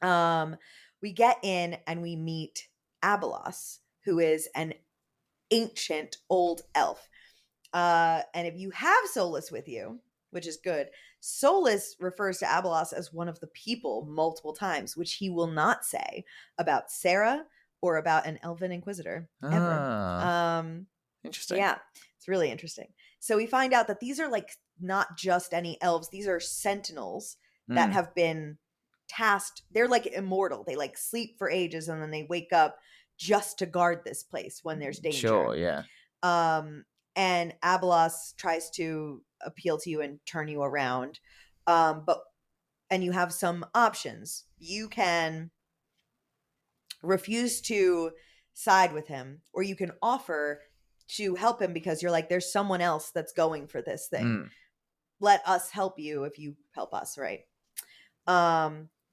Speaker 1: We get in and we meet Abelos, who is an ancient old elf. And if you have Solus with you, which is good, Solus refers to Abelos as one of the people multiple times, which he will not say about Sarah or about an elven inquisitor ever.
Speaker 2: Interesting.
Speaker 1: Yeah, it's really interesting. So we find out that these are like not just any elves. These are sentinels that have been tasked. They're like immortal. They like sleep for ages and then they wake up just to guard this place when there's danger.
Speaker 2: Sure, yeah.
Speaker 1: And Abelos tries to appeal to you and turn you around. And you have some options. You can refuse to side with him, or you can offer to help him because you're like, there's someone else that's going for this thing. Let us help you if you help us, right?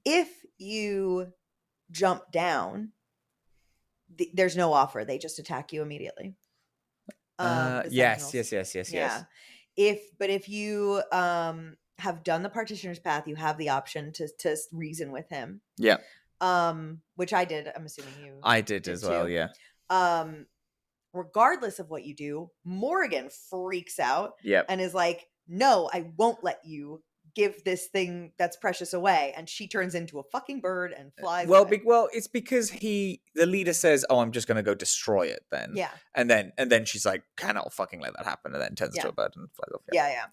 Speaker 1: If you jump down, there's no offer. They just attack you immediately.
Speaker 2: Yes.
Speaker 1: Yeah. If you have done the Partitioner's Path, you have the option to reason with him.
Speaker 2: Yeah.
Speaker 1: Which I did. I'm assuming
Speaker 2: I did as well.
Speaker 1: Too.
Speaker 2: Yeah.
Speaker 1: Regardless of what you do, Morrigan freaks out.
Speaker 2: Yep.
Speaker 1: And is like, "No, I won't let you give this thing that's precious away." And she turns into a fucking bird and flies away.
Speaker 2: Well, it's because the leader says, "Oh, I'm just going to go destroy it." Then,
Speaker 1: yeah,
Speaker 2: and then she's like, "Cannot fucking let that happen," and then turns into a bird and flies off.
Speaker 1: Yeah.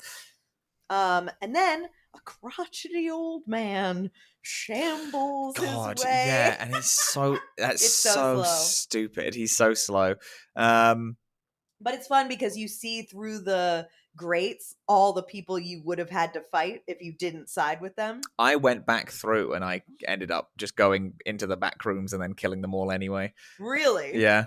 Speaker 1: And then a crotchety old man shambles his way.
Speaker 2: Yeah, and he's so so stupid. He's so slow.
Speaker 1: But it's fun because you see through the grates all the people you would have had to fight if you didn't side with them.
Speaker 2: I went back through and I ended up just going into the back rooms and then killing them all anyway.
Speaker 1: Really?
Speaker 2: Yeah.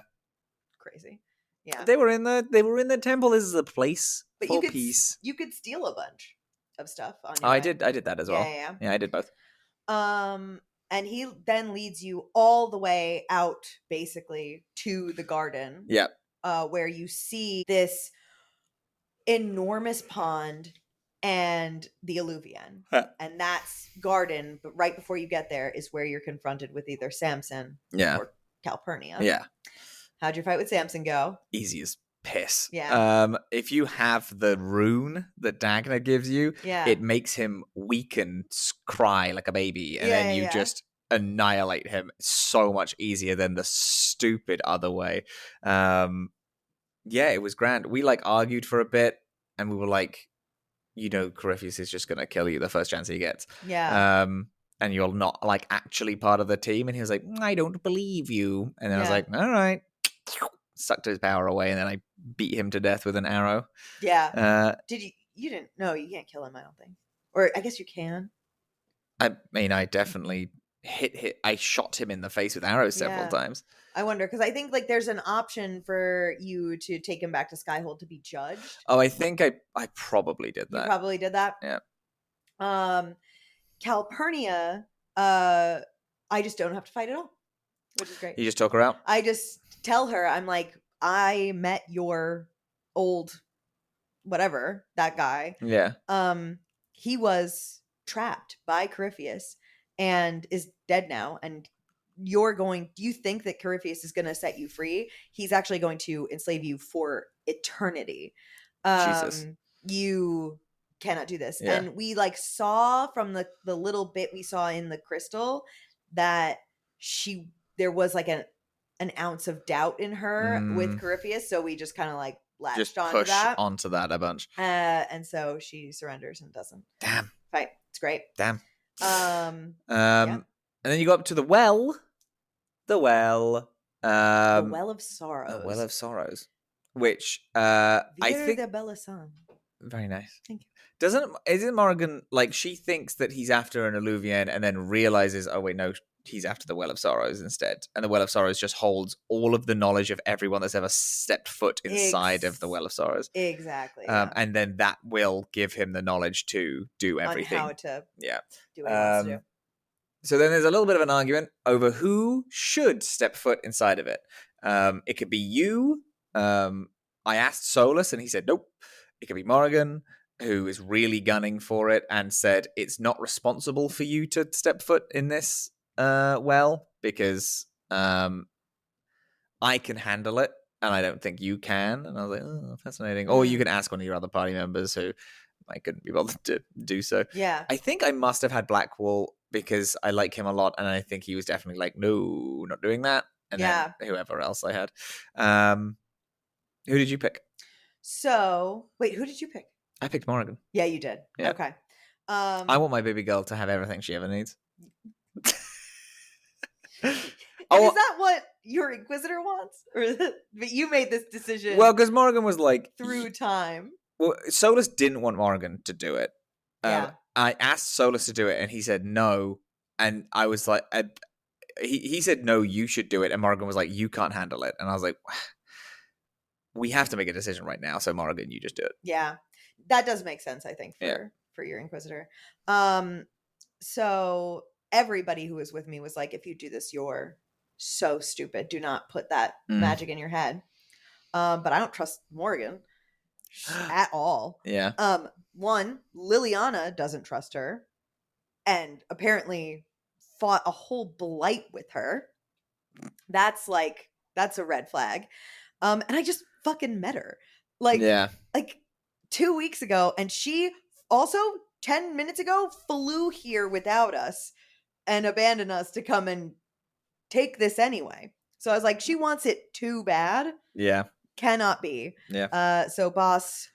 Speaker 1: crazy. Yeah.
Speaker 2: They were in the temple. This is a place
Speaker 1: But
Speaker 2: for peace.
Speaker 1: You could steal a bunch of stuff on your
Speaker 2: Oh,
Speaker 1: way.
Speaker 2: I did that as well. Yeah, I did both.
Speaker 1: And he then leads you all the way out, basically, to the garden.
Speaker 2: Yeah.
Speaker 1: Where you see this enormous pond and the alluvion. And that's garden, but right before you get there is where you're confronted with either Samson or Calpurnia.
Speaker 2: Yeah.
Speaker 1: How'd your fight with Samson go?
Speaker 2: Easy as piss.
Speaker 1: Yeah.
Speaker 2: If you have the rune that Dagna gives you,
Speaker 1: Yeah.
Speaker 2: it makes him weak and cry like a baby, and then you just annihilate him. So much easier than the stupid other way. Yeah, it was grand. We like argued for a bit, and we were like, Corrypheus is just gonna kill you the first chance he gets.
Speaker 1: Yeah.
Speaker 2: And you're not like actually part of the team. And he was like, I don't believe you. And then I was like, all right. Sucked his power away, and then I beat him to death with an arrow.
Speaker 1: Yeah. Did you? You didn't? No, you can't kill him. I don't think. Or I guess you can.
Speaker 2: I mean, I definitely hit. I shot him in the face with arrows several times.
Speaker 1: I wonder, because I think like there's an option for you to take him back to Skyhold to be judged.
Speaker 2: Oh, I think I probably did that.
Speaker 1: You probably did that.
Speaker 2: Yeah.
Speaker 1: Calpurnia, I just don't have to fight at all, which is great.
Speaker 2: You just took her out?
Speaker 1: I just tell her, I'm like, I met your old whatever, that guy.
Speaker 2: Yeah.
Speaker 1: He was trapped by Corrypheus and is dead now, and do you think that Corrypheus is going to set you free? He's actually going to enslave you for eternity.
Speaker 2: Jesus.
Speaker 1: You cannot do this.
Speaker 2: Yeah.
Speaker 1: And we like saw from the little bit we saw in the crystal that there was like an ounce of doubt in her with Corrypheus, so we just kind of like latched
Speaker 2: onto that a bunch.
Speaker 1: And so she surrenders and doesn't fight. It's great.
Speaker 2: Damn.
Speaker 1: Yeah.
Speaker 2: And then you go up to the well. The well
Speaker 1: of Sorrows.
Speaker 2: The Well of Sorrows. Which I think
Speaker 1: de Belissan.
Speaker 2: Very nice.
Speaker 1: Thank you.
Speaker 2: Isn't Morrigan like, she thinks that he's after an alluvion and then realizes, oh wait, no, he's after the Well of Sorrows instead. And the Well of Sorrows just holds all of the knowledge of everyone that's ever stepped foot inside of the Well of Sorrows.
Speaker 1: Exactly.
Speaker 2: And then that will give him the knowledge to do everything.
Speaker 1: On how to do what he wants to do.
Speaker 2: So then there's a little bit of an argument over who should step foot inside of it. It could be you. I asked Solus and he said nope. It could be Morrigan, who is really gunning for it and said it's not responsible for you to step foot in this well, because I can handle it and I don't think you can. And I was like, oh, fascinating. Or you can ask one of your other party members who I couldn't be bothered to do so.
Speaker 1: Yeah.
Speaker 2: I think I must have had Blackwall because I like him a lot, and I think he was definitely like, no, not doing that. And then whoever else I had. Who did you pick?
Speaker 1: So, wait, who did you pick?
Speaker 2: I picked Morrigan.
Speaker 1: Yeah, you did.
Speaker 2: Yeah.
Speaker 1: Okay.
Speaker 2: I want my baby girl to have everything she ever needs.
Speaker 1: Is that what your Inquisitor wants? But you made this decision.
Speaker 2: Well, because Morrigan was like...
Speaker 1: through time.
Speaker 2: Well, Solus didn't want Morrigan to do it.
Speaker 1: Yeah.
Speaker 2: I asked Solus to do it, and he said no. And I was like... He said, no, you should do it. And Morrigan was like, you can't handle it. And I was like... we have to make a decision right now, so Morrigan, you just do it.
Speaker 1: Yeah, that does make sense, I think, for your Inquisitor. So everybody who was with me was like, if you do this, you're so stupid. Do not put that magic in your head. But I don't trust Morrigan at all.
Speaker 2: Yeah.
Speaker 1: One, Liliana doesn't trust her, and apparently fought a whole blight with her. That's a red flag. And I just fucking met her like 2 weeks ago, and she also 10 minutes ago flew here without us and abandoned us to come and take this anyway. So I was like, she wants it too bad.
Speaker 2: Yeah.
Speaker 1: Cannot be.
Speaker 2: Yeah.
Speaker 1: So boss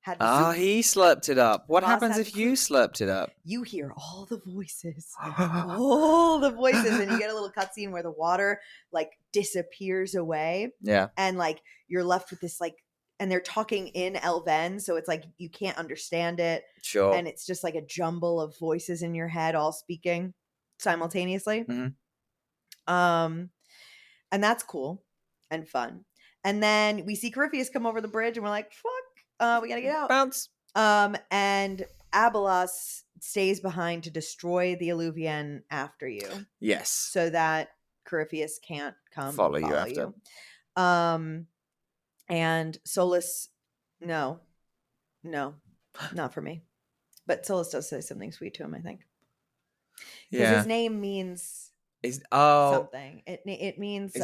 Speaker 1: had
Speaker 2: he slurped it up. What happens if you slurped it up?
Speaker 1: You hear all the voices. All the voices, and you get a little cutscene where the water like disappears away.
Speaker 2: Yeah.
Speaker 1: And like you're left with this like, and they're talking in Elven, so it's like you can't understand it.
Speaker 2: Sure.
Speaker 1: And it's just like a jumble of voices in your head all speaking simultaneously.
Speaker 2: Mm-hmm.
Speaker 1: And that's cool and fun. And then we see Corrypheus come over the bridge, and we're like, fuck, we gotta get out.
Speaker 2: Bounce.
Speaker 1: And Abelos stays behind to destroy the Eluvian after you.
Speaker 2: Yes.
Speaker 1: So that Corrypheus can't come
Speaker 2: Follow you after.
Speaker 1: And Solus, no, not for me. But Solus does say something sweet to him, I think. Because his name means something. It means...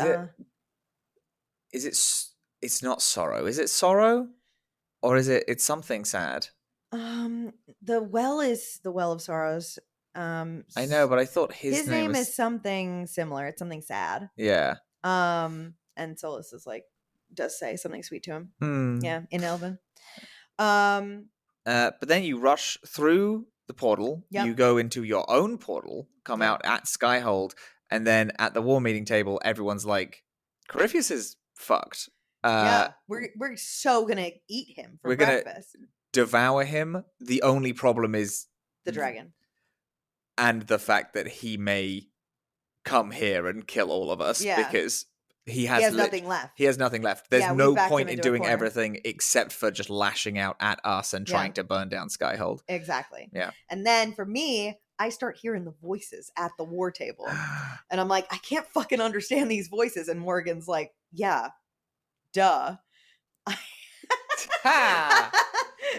Speaker 2: It's not sorrow. Is it sorrow? Or is it's something sad?
Speaker 1: The well is the Well of Sorrows.
Speaker 2: I know, but I thought his
Speaker 1: name is something similar. It's something sad.
Speaker 2: Yeah.
Speaker 1: And Solus is does say something sweet to him. Yeah, in Elven.
Speaker 2: But then you rush through the portal. Yep. You go into your own portal, come out at Skyhold, and then at the war meeting table, everyone's like, Corrypheus is fucked.
Speaker 1: We're so gonna eat him for breakfast.
Speaker 2: Gonna devour him. The only problem is
Speaker 1: the dragon.
Speaker 2: And the fact that he may come here and kill all of us because he has
Speaker 1: nothing left.
Speaker 2: He has nothing left. There's no point in doing everything except for just lashing out at us and trying to burn down Skyhold.
Speaker 1: Exactly.
Speaker 2: Yeah.
Speaker 1: And then for me, I start hearing the voices at the war table. And I'm like, I can't fucking understand these voices. And Morgan's like, yeah, duh.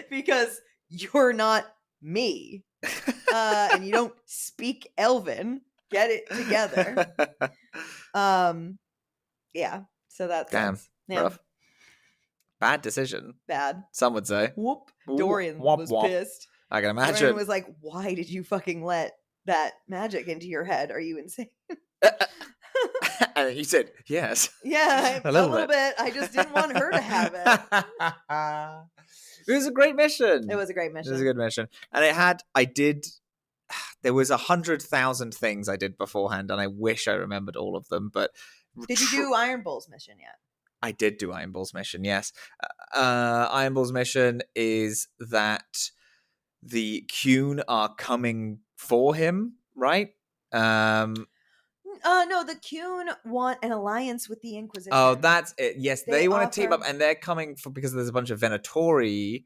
Speaker 1: Because you're not me. And you don't speak Elven. Get it together. Yeah. So that's
Speaker 2: rough. Bad decision.
Speaker 1: Bad.
Speaker 2: Some would say.
Speaker 1: Whoop. Dorian was pissed.
Speaker 2: I can imagine.
Speaker 1: Dorian was like, why did you fucking let that magic into your head? Are you insane?
Speaker 2: And he said, yes.
Speaker 1: Yeah, a little bit. I just didn't want her to have it.
Speaker 2: It was a great mission.
Speaker 1: It was a great mission.
Speaker 2: It was a good mission. And there was 100,000 things I did beforehand, and I wish I remembered all of them, but...
Speaker 1: Did you do Iron Bull's mission yet?
Speaker 2: I did do Iron Bull's mission, yes. Iron Bull's mission is that the Qun are coming for him, right?
Speaker 1: No, the Qun want an alliance with the Inquisition.
Speaker 2: Oh, that's it. Yes, they want to team up, and they're coming because there's a bunch of Venatori,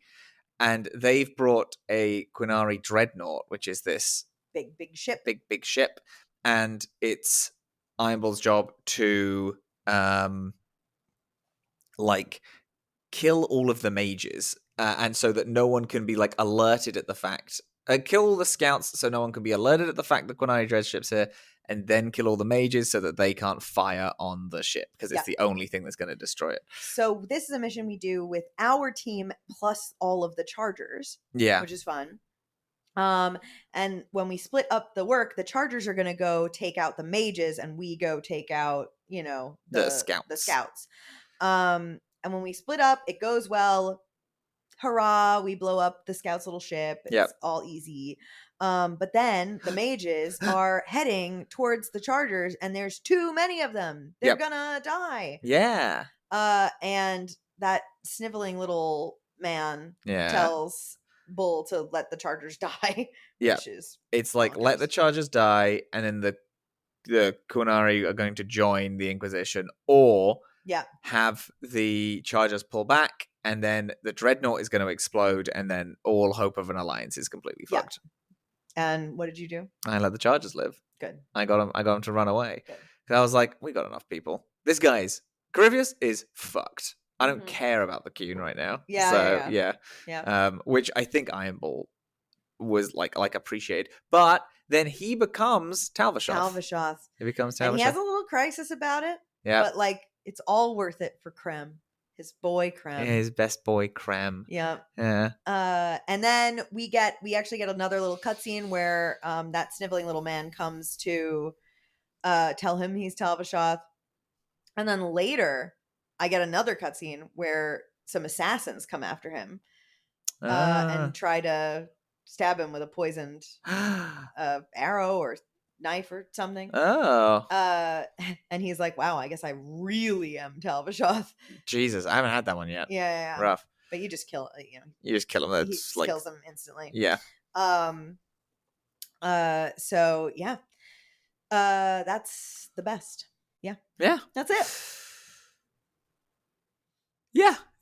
Speaker 2: and they've brought a Qunari dreadnought, which is this
Speaker 1: big ship.
Speaker 2: Big ship, and it's Iron Bull's job to kill all of the mages, and so that no one can be alerted at the fact. Kill all the scouts so no one can be alerted at the fact that Qunari dread ship's here, and then kill all the mages so that they can't fire on the ship because it's the only thing that's going to destroy it.
Speaker 1: So this is a mission we do with our team plus all of the Chargers.
Speaker 2: Yeah,
Speaker 1: which is fun. And when we split up the work, the Chargers are going to go take out the mages, and we go take out, the scouts. And when we split up, it goes well. Hurrah! We blow up the scouts' little ship. It's all easy. But then the mages are heading towards the Chargers, and there's too many of them. They're gonna die.
Speaker 2: Yeah.
Speaker 1: And that sniveling little man tells Bull to let the Chargers die.
Speaker 2: Yeah.
Speaker 1: Which is
Speaker 2: it's like, let the Chargers die, and then the Qunari are going to join the Inquisition, or have the Chargers pull back, and then the Dreadnought is going to explode, and then all hope of an alliance is completely fucked.
Speaker 1: And what did you do?
Speaker 2: I let the Chargers live.
Speaker 1: Good.
Speaker 2: I got them to run away. Because I was like, we got enough people. This guy's Corrypheus is fucked. I don't care about the Qun right now. Yeah. Which I think Iron Bull was appreciated. But then he becomes Talvashoth. He becomes Talvashoth.
Speaker 1: And he has a little crisis about it.
Speaker 2: Yeah.
Speaker 1: But it's all worth it for Krem. His boy Krem.
Speaker 2: His best boy Krem.
Speaker 1: Yeah.
Speaker 2: Yeah.
Speaker 1: And then we actually get another little cutscene where that sniveling little man comes to tell him he's Talvashoth. And then later I get another cutscene where some assassins come after him and try to stab him with a poisoned arrow or knife or something.
Speaker 2: Oh.
Speaker 1: And he's like, wow, I guess I really am Talvashoth.
Speaker 2: Jesus, I haven't had that one yet.
Speaker 1: Yeah.
Speaker 2: Rough.
Speaker 1: But you just kill
Speaker 2: You just kill him.
Speaker 1: He kills him instantly.
Speaker 2: Yeah.
Speaker 1: So yeah. That's the best. Yeah.
Speaker 2: Yeah.
Speaker 1: That's it.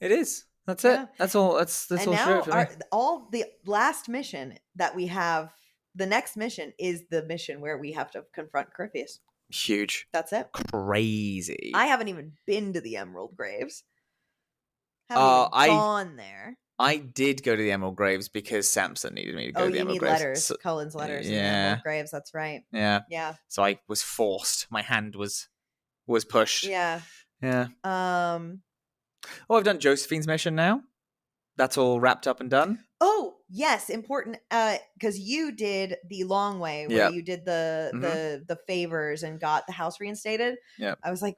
Speaker 2: It is. That's
Speaker 1: Yeah.
Speaker 2: it. That's all. That's
Speaker 1: And
Speaker 2: all
Speaker 1: now
Speaker 2: straight for me.
Speaker 1: all the last mission that we have, the next mission is the mission where we have to confront Corrypheus.
Speaker 2: Huge.
Speaker 1: That's it.
Speaker 2: Crazy.
Speaker 1: I haven't even been to the Emerald Graves. Haven't even gone there.
Speaker 2: I did go to the Emerald Graves because Samson needed me to go to the Emerald Graves.
Speaker 1: Letters. So, Cullen's letters in the Emerald Graves. That's right.
Speaker 2: Yeah.
Speaker 1: Yeah.
Speaker 2: So I was forced. My hand was pushed.
Speaker 1: Yeah.
Speaker 2: Yeah. Oh, I've done Josephine's mission now. That's all wrapped up and done.
Speaker 1: Oh, yes, important. Because you did the long way where you did the favors and got the house reinstated.
Speaker 2: Yeah.
Speaker 1: I was like,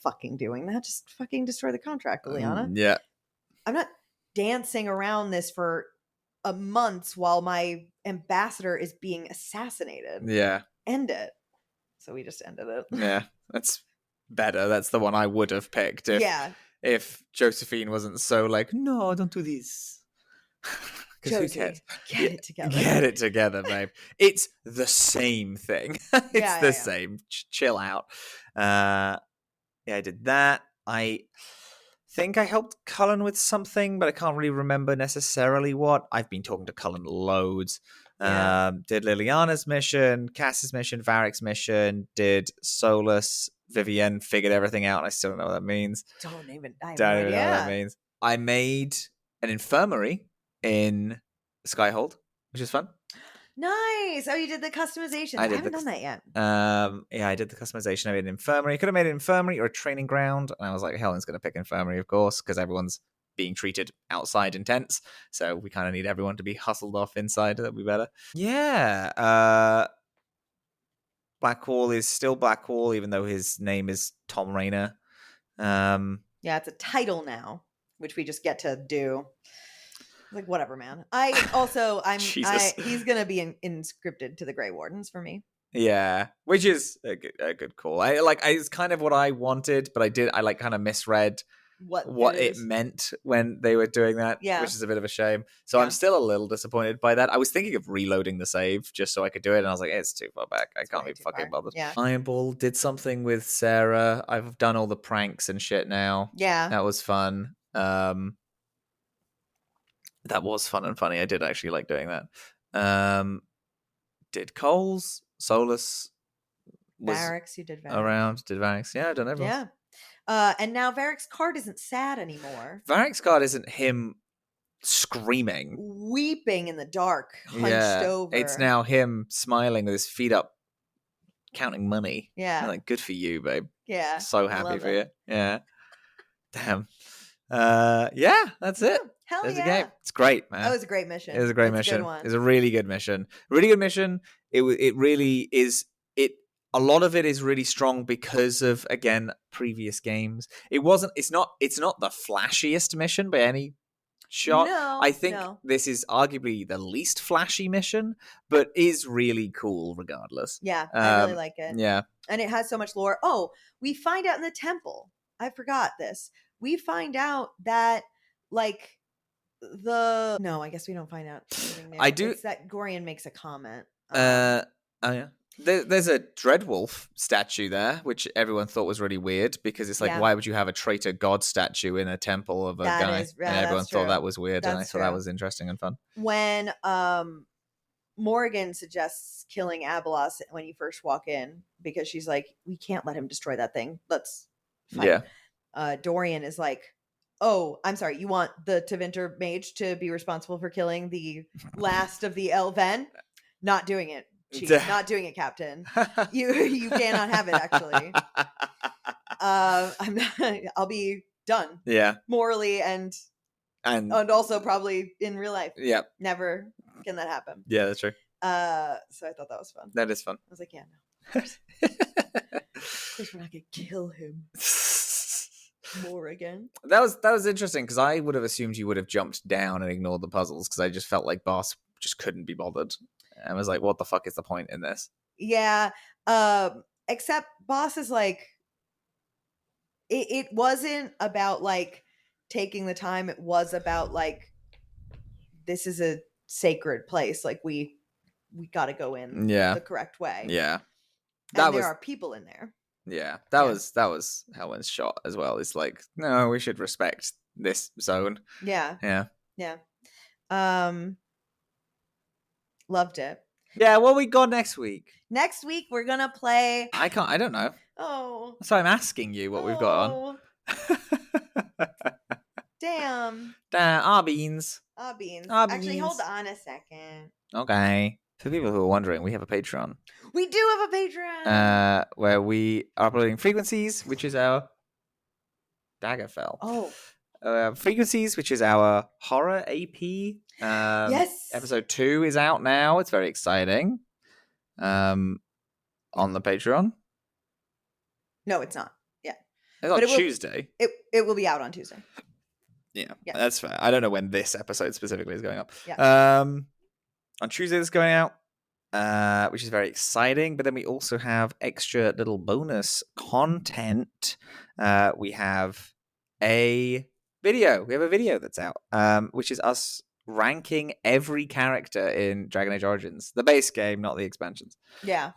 Speaker 1: fucking doing that. Just fucking destroy the contract, Liliana.
Speaker 2: Yeah.
Speaker 1: I'm not dancing around this for a month while my ambassador is being assassinated.
Speaker 2: Yeah.
Speaker 1: End it. So we just ended it.
Speaker 2: Yeah. That's better. That's the one I would have picked if Josephine wasn't so like, no, don't do this.
Speaker 1: Josie, get it together.
Speaker 2: Get it together, babe. It's the same thing. It's the same. Chill out. I did that. I think I helped Cullen with something, but I can't really remember necessarily what. I've been talking to Cullen loads.
Speaker 1: Yeah.
Speaker 2: Did Liliana's mission, Cass's mission, Varric's mission, did Solus, Vivienne, figured everything out. I still don't know what that means.
Speaker 1: Don't even know what
Speaker 2: that means. I made an infirmary in Skyhold, which is fun.
Speaker 1: Nice. Oh, you did the customization. I haven't done that yet.
Speaker 2: I did the customization. I made an infirmary. Could have made an infirmary or a training ground. And I was like, Helen's going to pick infirmary, of course, because everyone's being treated outside in tents. So we kind of need everyone to be hustled off inside. That'd be better. Yeah. Blackwall is still Blackwall, even though his name is Tom Rayner.
Speaker 1: Yeah, it's a title now, which we just get to do. Like, whatever, man. He's gonna be inscripted to the Grey Wardens for me.
Speaker 2: Yeah, which is a good call. It's kind of what I wanted, but I kind of misread what it meant when they were doing that, which is a bit of a shame. So I'm still a little disappointed by that. I was thinking of reloading the save just so I could do it, and I was like, it's too far back. I can't be fucking bothered.
Speaker 1: Yeah.
Speaker 2: Ironball did something with Sarah. I've done all the pranks and shit now.
Speaker 1: Yeah.
Speaker 2: That was fun. That was fun and funny. I did actually like doing that. Did Coles, Solus,
Speaker 1: Varric's, you did Varric's.
Speaker 2: Around, did Varric's. Yeah, I've done everyone.
Speaker 1: Yeah. And now Varric's card isn't sad anymore.
Speaker 2: Varric's card isn't him screaming.
Speaker 1: Weeping in the dark, hunched over.
Speaker 2: It's now him smiling with his feet up, counting money.
Speaker 1: Yeah.
Speaker 2: I'm like, good for you, babe.
Speaker 1: Yeah.
Speaker 2: So happy for you. Yeah. Damn. Yeah, that's it.
Speaker 1: Hell
Speaker 2: There's
Speaker 1: yeah.
Speaker 2: a game. It's great, man.
Speaker 1: That was a great mission.
Speaker 2: It was a great mission. It was a really good mission. Really good mission. It really is. A lot of it is really strong because of, again, previous games. It's not the flashiest mission by any shot.
Speaker 1: No,
Speaker 2: I think this is arguably the least flashy mission, but is really cool regardless.
Speaker 1: Yeah, I really like it.
Speaker 2: Yeah.
Speaker 1: And it has so much lore. Oh, we find out in the temple. I forgot this. We find out that, like, no, I guess we don't find out anything there. It's that Gorian makes a comment.
Speaker 2: Oh yeah. There's a Dreadwolf statue there, which everyone thought was really weird because it's like, why would you have a traitor god statue in a temple of a guy? And everyone thought that was weird, and I thought that was interesting and fun.
Speaker 1: When Morrigan suggests killing Abelos when you first walk in, because she's like, we can't let him destroy that thing. Let's fight. Yeah. Dorian is like, oh, I'm sorry. You want the Tevinter mage to be responsible for killing the last of the Elven? Not doing it, Chief. Not doing it, Captain. You cannot have it. Actually, I'm not. I'll be done.
Speaker 2: Yeah,
Speaker 1: morally and also probably in real life.
Speaker 2: Yeah,
Speaker 1: never can that happen.
Speaker 2: Yeah, that's true.
Speaker 1: So I thought that was fun.
Speaker 2: That is fun.
Speaker 1: I was like, yeah, no. Of course we're not gonna kill him. More again.
Speaker 2: That was interesting because I would have assumed you would have jumped down and ignored the puzzles because I just felt like Boss just couldn't be bothered. And I was like, what the fuck is the point in this?
Speaker 1: Yeah. Except Boss is like, it wasn't about like taking the time. It was about like, this is a sacred place. Like we got to go in the correct way.
Speaker 2: Yeah.
Speaker 1: And there are people in there.
Speaker 2: Yeah, that was Helen's shot as well. It's like, no, we should respect this zone.
Speaker 1: Yeah.
Speaker 2: Yeah.
Speaker 1: Loved it.
Speaker 2: Yeah, what we got next week?
Speaker 1: Next week we're gonna play.
Speaker 2: I don't know.
Speaker 1: Oh.
Speaker 2: So I'm asking you what we've got on.
Speaker 1: Damn.
Speaker 2: Our beans.
Speaker 1: Beans.
Speaker 2: Our
Speaker 1: Actually, hold
Speaker 2: beans.
Speaker 1: on a second.
Speaker 2: Okay. For people who are wondering, we have a Patreon.
Speaker 1: We do have a Patreon.
Speaker 2: Where we are uploading Frequencies, which is our Daggerfell.
Speaker 1: Oh.
Speaker 2: Frequencies, which is our horror AP.
Speaker 1: Yes.
Speaker 2: Episode 2 is out now. It's very exciting. On the Patreon.
Speaker 1: No, it's not. Yeah.
Speaker 2: It's on Tuesday.
Speaker 1: It will be out on Tuesday.
Speaker 2: Yeah, that's fair. I don't know when this episode specifically is going up.
Speaker 1: Yeah.
Speaker 2: On Tuesday it's going out, which is very exciting. But then we also have extra little bonus content. We have a video. We have a video that's out, which is us ranking every character in Dragon Age Origins, the base game, not the expansions.
Speaker 1: Yeah.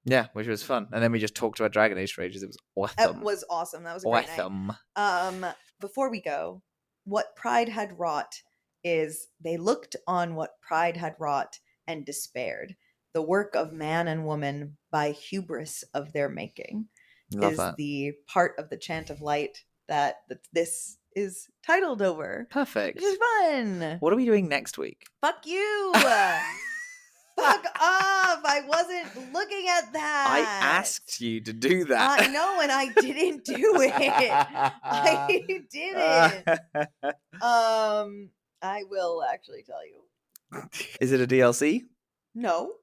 Speaker 2: Yeah, which was fun. And then we just talked about Dragon Age for ages. It was awesome.
Speaker 1: It was awesome. That was a great night. Before we go, what Pride had wrought is they looked on what Pride had wrought and despaired. The work of man and woman by hubris of their making.
Speaker 2: Love
Speaker 1: is
Speaker 2: that.
Speaker 1: The part of the Chant of Light that this is titled over.
Speaker 2: Perfect.
Speaker 1: Which is fun.
Speaker 2: What are we doing next week?
Speaker 1: Fuck you. Fuck off. I wasn't looking at that.
Speaker 2: I asked you to do that.
Speaker 1: I know, and I didn't do it. I didn't. I will actually tell you.
Speaker 2: Is it a DLC?
Speaker 1: No.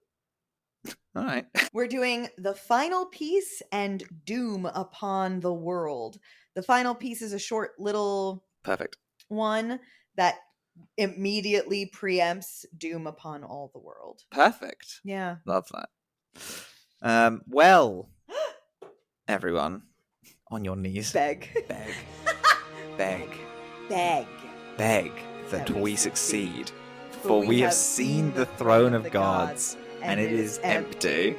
Speaker 2: All right.
Speaker 1: We're doing The Final Piece and Doom Upon the World. The Final Piece is a short little
Speaker 2: Perfect
Speaker 1: one that immediately preempts Doom Upon all the world.
Speaker 2: Perfect.
Speaker 1: Yeah.
Speaker 2: Love that. Well, everyone, on your knees.
Speaker 1: Beg.
Speaker 2: Beg. Beg.
Speaker 1: Beg.
Speaker 2: Beg that we succeed. For we have seen the throne of gods, and it is empty.